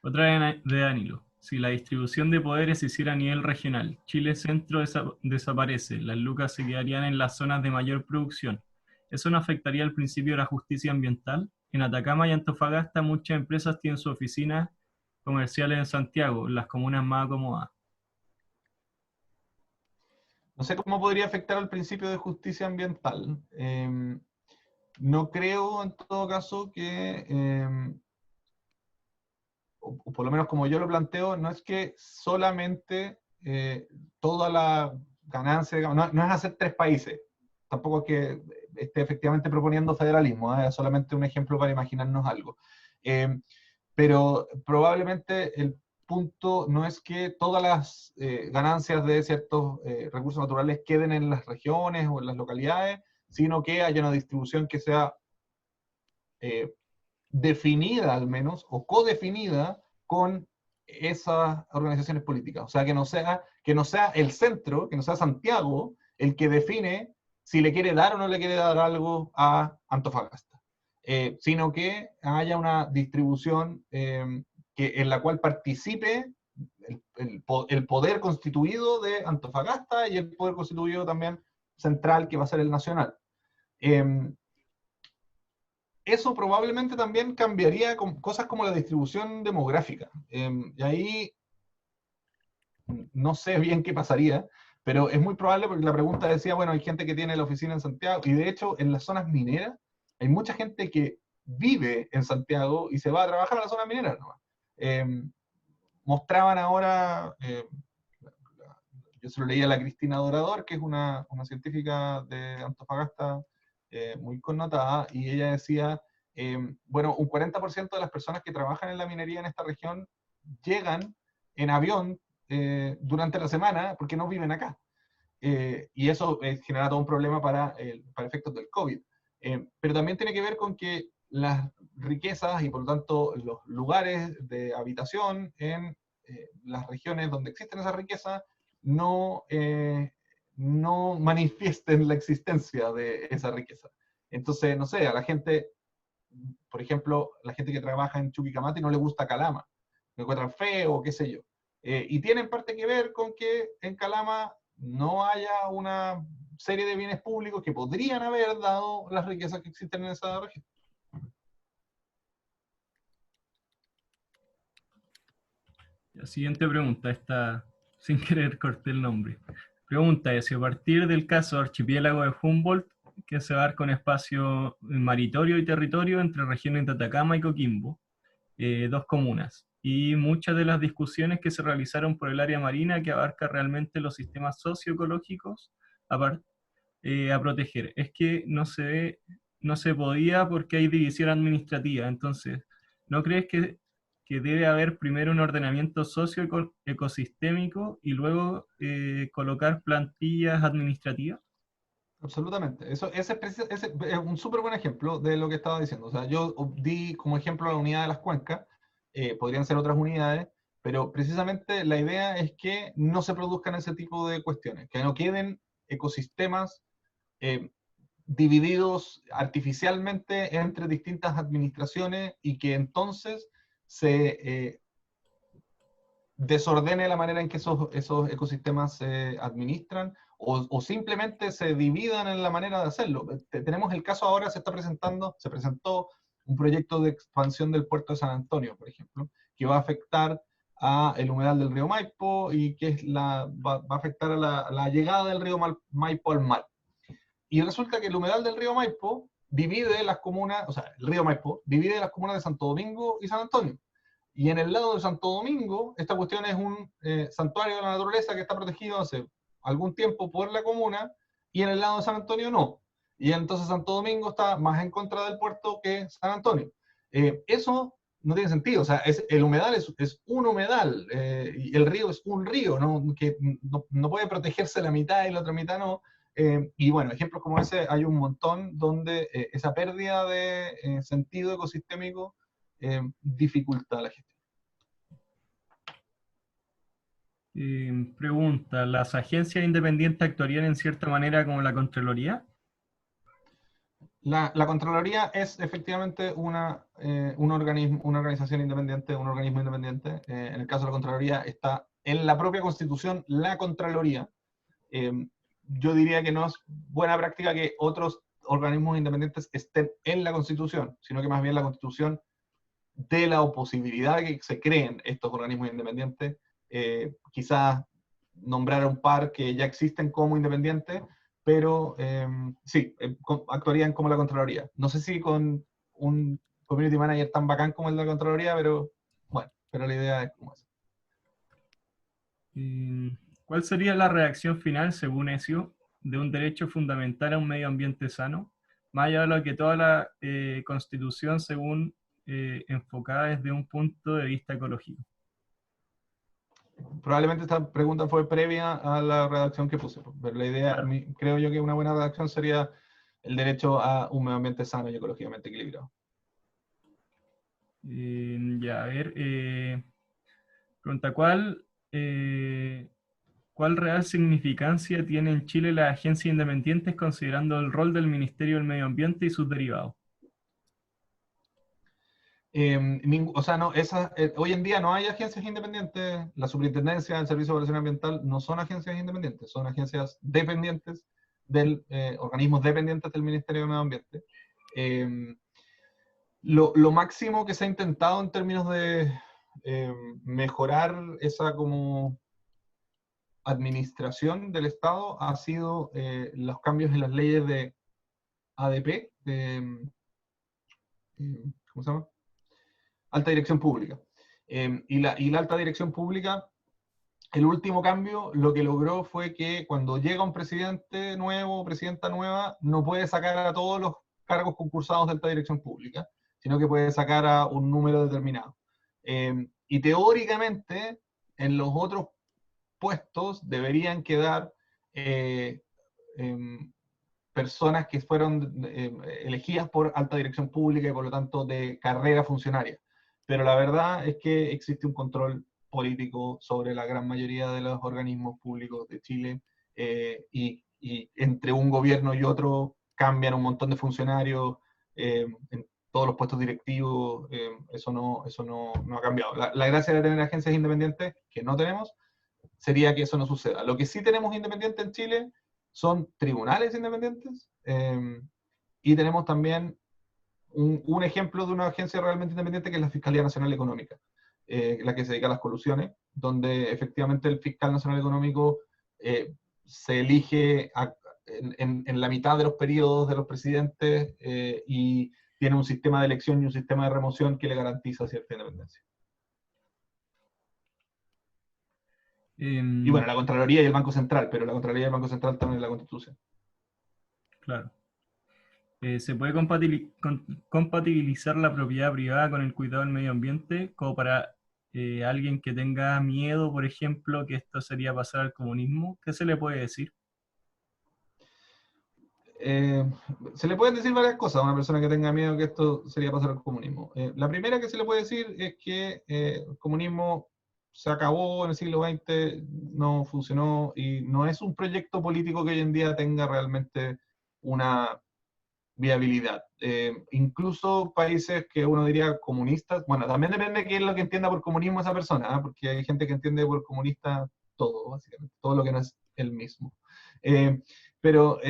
Speaker 2: Otra de Danilo. Si la distribución de poderes se hiciera a nivel regional, Chile Centro desaparece, las lucas se quedarían en las zonas de mayor producción. ¿Eso no afectaría el principio de la justicia ambiental? En Atacama y Antofagasta muchas empresas tienen sus oficinas comerciales en Santiago, las comunas más acomodadas.
Speaker 1: No sé cómo podría afectar al principio de justicia ambiental. No creo, en todo caso, que, o por lo menos como yo lo planteo, no es que solamente toda la ganancia, digamos, no es hacer tres países. Tampoco es que esté efectivamente proponiendo federalismo, es solamente un ejemplo para imaginarnos algo. Pero probablemente el punto no es que todas las ganancias de ciertos recursos naturales queden en las regiones o en las localidades, sino que haya una distribución que sea definida al menos, o codefinida con esas organizaciones políticas. O sea, que no sea el centro, que no sea Santiago, el que define si le quiere dar o no le quiere dar algo a Antofagasta. Sino que haya una distribución en la cual participe el poder constituido de Antofagasta y el poder constituido también central, que va a ser el nacional. Eso probablemente también cambiaría con cosas como la distribución demográfica. Y ahí no sé bien qué pasaría, pero es muy probable porque la pregunta decía, bueno, hay gente que tiene la oficina en Santiago, y de hecho en las zonas mineras hay mucha gente que vive en Santiago y se va a trabajar a las zonas mineras nomás. Mostraban ahora, yo se lo leía a la Cristina Dorador, que es una científica de Antofagasta muy connotada, y ella decía, bueno, un 40% de las personas que trabajan en la minería en esta región llegan en avión durante la semana porque no viven acá. Y eso genera todo un problema para efectos del COVID. Pero también tiene que ver con que las riquezas y por lo tanto los lugares de habitación en las regiones donde existen esas riquezas no manifiesten la existencia de esa riqueza. Entonces, no sé, a la gente, por ejemplo, la gente que trabaja en Chuquicamati no le gusta Calama, lo encuentran feo, qué sé yo. Y tienen parte que ver con que en Calama no haya una serie de bienes públicos que podrían haber dado las riquezas que existen en esa región.
Speaker 2: La siguiente pregunta, está sin querer corté el nombre. Pregunta es si a partir del caso archipiélago de Humboldt, que se va a dar con espacio maritorio y territorio entre regiones de Atacama y Coquimbo, dos comunas, y muchas de las discusiones que se realizaron por el área marina que abarca realmente los sistemas socioecológicos a proteger. Es que no se podía porque hay división administrativa, entonces, ¿no crees que debe haber primero un ordenamiento socioecosistémico y luego colocar plantillas administrativas?
Speaker 1: Absolutamente. Ese es un súper buen ejemplo de lo que estaba diciendo. O sea, yo di como ejemplo la unidad de las cuencas, podrían ser otras unidades, pero precisamente la idea es que no se produzcan ese tipo de cuestiones, que no queden ecosistemas eh, divididos artificialmente entre distintas administraciones y que entonces se desordene la manera en que esos ecosistemas se administran o simplemente se dividan en la manera de hacerlo. Tenemos el caso ahora, se presentó un proyecto de expansión del puerto de San Antonio, por ejemplo, que va a afectar a el humedal del río Maipo y que va a afectar a la llegada del río Maipo al mar. Y resulta que el humedal del río Maipo divide las comunas, o sea, el río Maipo divide las comunas de Santo Domingo y San Antonio. Y en el lado de Santo Domingo, esta cuestión es un santuario de la naturaleza que está protegido hace algún tiempo por la comuna, y en el lado de San Antonio no. Y entonces Santo Domingo está más en contra del puerto que San Antonio. Eso no tiene sentido. O sea, el humedal es un humedal, y el río es un río, ¿no? Que no puede protegerse la mitad y la otra mitad no. Y bueno, ejemplos como ese hay un montón donde esa pérdida de sentido ecosistémico dificulta la gestión.
Speaker 2: Pregunta, ¿las agencias independientes actuarían en cierta manera como la Contraloría?
Speaker 1: La Contraloría es efectivamente una organización independiente, un organismo independiente. En el caso de la Contraloría está en la propia Constitución la Contraloría. Yo diría que no es buena práctica que otros organismos independientes estén en la Constitución, sino que más bien la Constitución dé la posibilidad de que se creen estos organismos independientes, quizás nombrar a un par que ya existen como independientes, pero sí, actuarían como la Contraloría. No sé si con un community manager tan bacán como el de la Contraloría, pero bueno, pero la idea es como esa.
Speaker 2: ¿Cuál sería la reacción final, según Ezio, de un derecho fundamental a un medio ambiente sano? Más allá de lo que toda la Constitución, según enfocada desde un punto de vista ecológico.
Speaker 1: Probablemente esta pregunta fue previa a la redacción que puse, pero la idea,
Speaker 2: Claro.
Speaker 1: creo yo que una buena redacción sería el derecho a un medio ambiente sano y ecológicamente equilibrado.
Speaker 2: Ya, a ver, pregunta, ¿cuál real significancia tiene en Chile las agencias independientes considerando el rol del Ministerio del Medio Ambiente y sus derivados?
Speaker 1: O sea, no, hoy en día no hay agencias independientes. La Superintendencia del Servicio de Evaluación Ambiental no son agencias independientes, son agencias dependientes organismos dependientes del Ministerio del Medio Ambiente. Lo máximo que se ha intentado en términos de mejorar esa como administración del Estado ha sido los cambios en las leyes de ADP, ¿cómo se llama? Alta Dirección Pública. Y la Alta Dirección Pública, el último cambio, lo que logró fue que cuando llega un presidente nuevo o presidenta nueva, no puede sacar a todos los cargos concursados de Alta Dirección Pública, sino que puede sacar a un número determinado. Y teóricamente, en los otros puestos deberían quedar personas que fueron elegidas por Alta Dirección Pública y por lo tanto de carrera funcionaria. Pero la verdad es que existe un control político sobre la gran mayoría de los organismos públicos de Chile, y entre un gobierno y otro cambian un montón de funcionarios en todos los puestos directivos. Eso no ha cambiado. La gracia de tener agencias independientes, que no tenemos, sería que eso no suceda. Lo que sí tenemos independiente en Chile son tribunales independientes, y tenemos también un ejemplo de una agencia realmente independiente que es la Fiscalía Nacional Económica, la que se dedica a las colusiones, donde efectivamente el fiscal nacional económico se elige en la mitad de los periodos de los presidentes, y tiene un sistema de elección y un sistema de remoción que le garantiza cierta independencia. Y bueno, la Contraloría y el Banco Central, pero la Contraloría y el Banco Central están en la Constitución.
Speaker 2: Claro. ¿Se puede compatibilizar la propiedad privada con el cuidado del medio ambiente? Como para alguien que tenga miedo, por ejemplo, que esto sería pasar al comunismo. ¿Qué se le puede decir?
Speaker 1: Se le pueden decir varias cosas a una persona que tenga miedo que esto sería pasar al comunismo. La primera que se le puede decir es que el comunismo se acabó en el siglo XX, no funcionó y no es un proyecto político que hoy en día tenga realmente una viabilidad. Incluso países que uno diría comunistas, bueno, también depende de qué es lo que entienda por comunismo esa persona, ¿eh? Porque hay gente que entiende por comunista todo, básicamente, todo lo que no es el mismo. Pero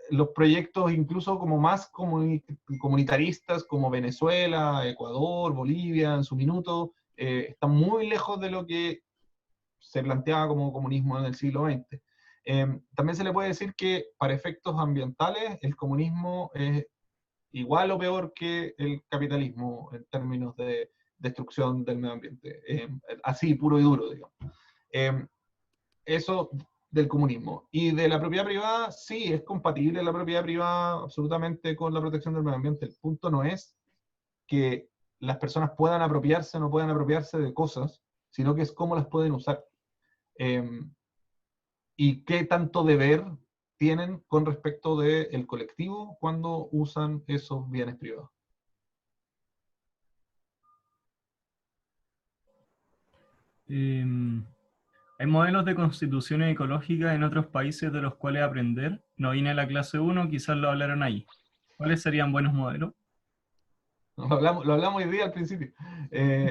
Speaker 1: los proyectos incluso como más comunitaristas, como Venezuela, Ecuador, Bolivia, en su minuto, están muy lejos de lo que se planteaba como comunismo en el siglo XX. También se le puede decir que para efectos ambientales el comunismo es igual o peor que el capitalismo en términos de destrucción del medio ambiente, así puro y duro, digamos. Eso del comunismo. Y de la propiedad privada, sí, es compatible la propiedad privada absolutamente con la protección del medio ambiente. El punto no es que las personas puedan apropiarse o no puedan apropiarse de cosas, sino que es cómo las pueden usar. Y qué tanto deber tienen con respecto del colectivo cuando usan esos bienes privados.
Speaker 2: Hay modelos de constituciones ecológicas en otros países de los cuales aprender. No vine a la clase 1, quizás lo hablaron ahí. ¿Cuáles serían buenos modelos?
Speaker 1: Lo hablamos hoy día al principio.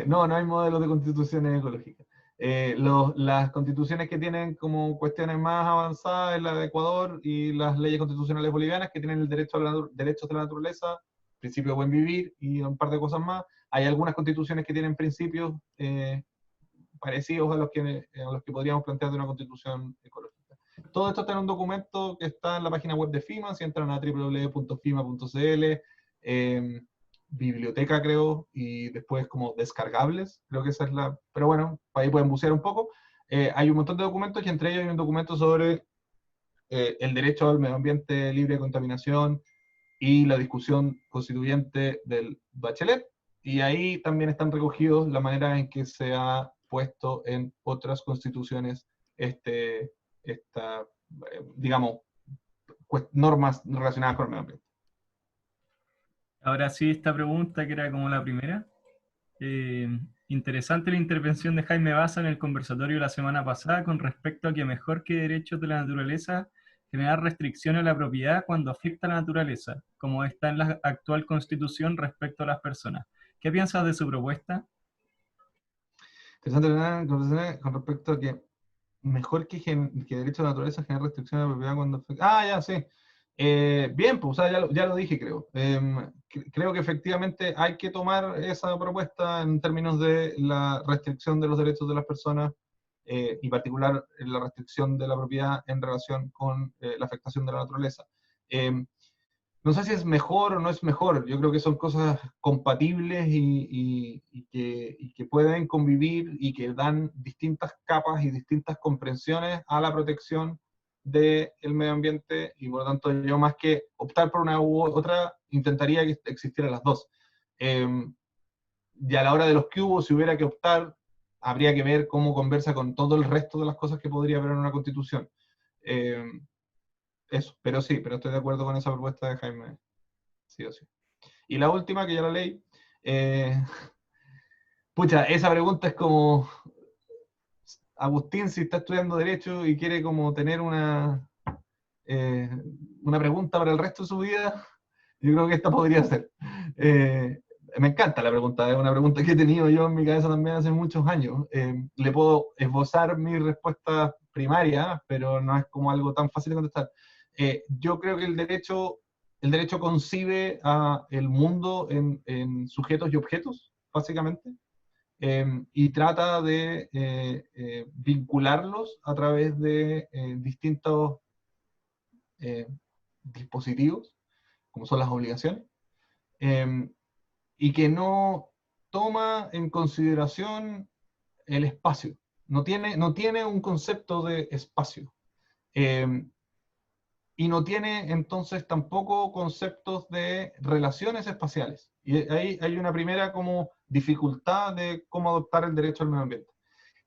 Speaker 1: No hay modelos de constituciones ecológicas. Las constituciones que tienen como cuestiones más avanzadas es la de Ecuador y las leyes constitucionales bolivianas que tienen el derecho a derechos de la naturaleza, principio de buen vivir y un par de cosas más. Hay algunas constituciones que tienen principios parecidos a los que podríamos plantear de una constitución ecológica. Todo esto está en un documento que está en la página web de FIMA, si entran a www.fima.cl, biblioteca creo, y después como descargables, creo que esa es la... Pero bueno, ahí pueden bucear un poco. Hay un montón de documentos y entre ellos hay un documento sobre el derecho al medio ambiente libre de contaminación y la discusión constituyente del Bachelet, y ahí también están recogidos la manera en que se ha puesto en otras constituciones digamos, normas relacionadas con el medio ambiente.
Speaker 2: Ahora sí, esta pregunta que era como la primera. Interesante la intervención de Jaime Baza en el conversatorio la semana pasada con respecto a que mejor que derechos de la naturaleza, generar restricciones a la propiedad cuando afecta a la naturaleza, como está en la actual constitución respecto a las personas. ¿Qué piensas de su propuesta?
Speaker 1: Interesante con respecto a que mejor que derechos de la naturaleza generar restricciones a la propiedad cuando afecta... Ah, ya, sí. Bien, pues, o sea, ya lo dije, creo. Creo que efectivamente hay que tomar esa propuesta en términos de la restricción de los derechos de las personas y particular la restricción de la propiedad en relación con la afectación de la naturaleza. No sé si es mejor o no es mejor, yo creo que son cosas compatibles y que pueden convivir y que dan distintas capas y distintas comprensiones a la protección del medio ambiente, y por lo tanto yo más que optar por una u otra, intentaría que existieran las dos. Y a la hora de los que hubo, si hubiera que optar, habría que ver cómo conversa con todo el resto de las cosas que podría haber en una constitución. Eso, pero sí, pero estoy de acuerdo con esa propuesta de Jaime, sí o sí. Y la última, que ya la leí, pucha, esa pregunta es como, Agustín, si está estudiando Derecho y quiere como tener una pregunta para el resto de su vida, yo creo que esta podría ser. Me encanta la pregunta, es una pregunta que he tenido yo en mi cabeza también hace muchos años. Le puedo esbozar mi respuesta primaria, pero no es como algo tan fácil de contestar. Yo creo que el derecho concibe a el mundo en sujetos y objetos, básicamente, y trata de vincularlos a través de distintos dispositivos, como son las obligaciones, y que no toma en consideración el espacio, no tiene un concepto de espacio. Y no tiene entonces tampoco conceptos de relaciones espaciales. Y ahí hay una primera como dificultad de cómo adoptar el derecho al medio ambiente.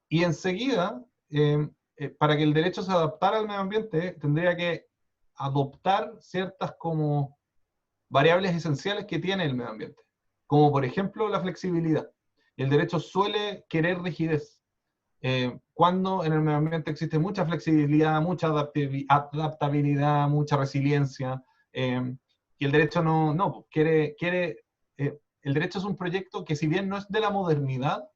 Speaker 1: Y enseguida, para que el derecho se adaptara al medio ambiente, tendría que adoptar ciertas como variables esenciales que tiene el medio ambiente, como por ejemplo la flexibilidad. El derecho suele querer rigidez, cuando en el medio ambiente existe mucha flexibilidad, mucha adaptabilidad, mucha resiliencia, y el derecho no quiere el derecho es un proyecto que, si bien no es de la modernidad,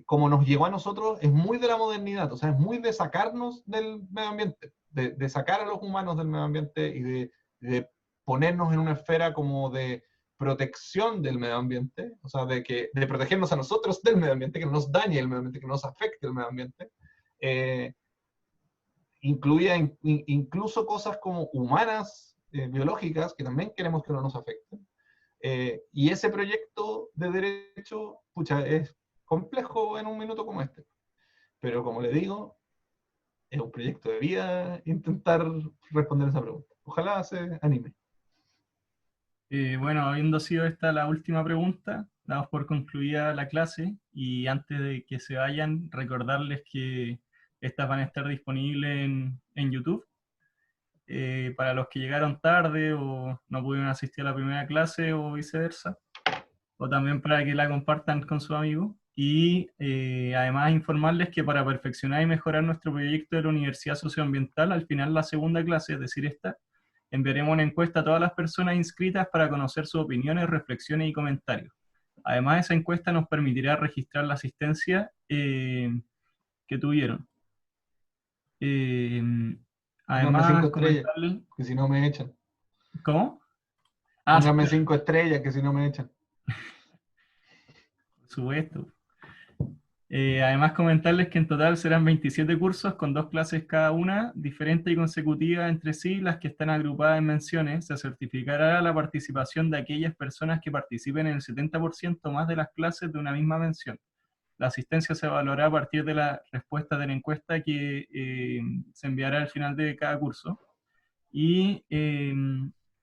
Speaker 1: como nos llegó a nosotros, es muy de la modernidad, o sea, es muy de sacarnos del medio ambiente, de sacar a los humanos del medio ambiente y de ponernos en una esfera como de protección del medio ambiente, o sea, de protegernos a nosotros del medio ambiente, que no nos dañe el medio ambiente, que no nos afecte el medio ambiente. Incluía incluso cosas como humanas, biológicas, que también queremos que no nos afecten. Y ese proyecto de derecho, pucha, es complejo en un minuto como este. Pero como le digo, es un proyecto de vida intentar responder esa pregunta. Ojalá se anime.
Speaker 2: Bueno, habiendo sido esta la última pregunta, damos por concluida la clase y antes de que se vayan, recordarles que estas van a estar disponibles en YouTube. Para los que llegaron tarde o no pudieron asistir a la primera clase o viceversa, o también para que la compartan con sus amigos. Y además informarles que para perfeccionar y mejorar nuestro proyecto de la Universidad Socioambiental, al final de la segunda clase, es decir, esta, enviaremos una encuesta a todas las personas inscritas para conocer sus opiniones, reflexiones y comentarios. Además, esa encuesta nos permitirá registrar la asistencia que tuvieron. Eh,
Speaker 1: Pónganme 5
Speaker 2: además,
Speaker 1: estrellas,
Speaker 2: comentarles...
Speaker 1: que si no me echan.
Speaker 2: ¿Cómo? Ah, sí,
Speaker 1: Pónganme 5 estrellas, que si no me echan.
Speaker 2: por supuesto. Además, comentarles que en total serán 27 cursos con 2 clases cada una, diferentes y consecutivas entre sí, las que están agrupadas en menciones. Se certificará la participación de aquellas personas que participen en el 70% más de las clases de una misma mención. La asistencia se evaluará a partir de la respuesta de la encuesta que se enviará al final de cada curso. Y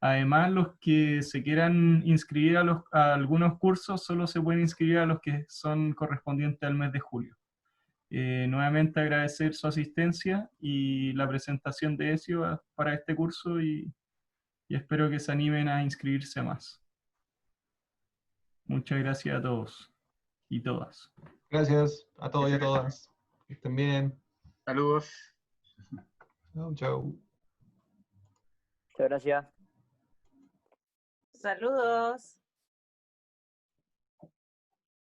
Speaker 2: además, los que se quieran inscribir a algunos cursos solo se pueden inscribir a los que son correspondientes al mes de julio. Nuevamente agradecer su asistencia y la presentación de ESIO para este curso y espero que se animen a inscribirse más. Muchas gracias a todos y todas.
Speaker 1: Gracias a todos y a todas. Que estén bien.
Speaker 4: Saludos.
Speaker 1: Chau, chau.
Speaker 5: Muchas gracias.
Speaker 6: Saludos.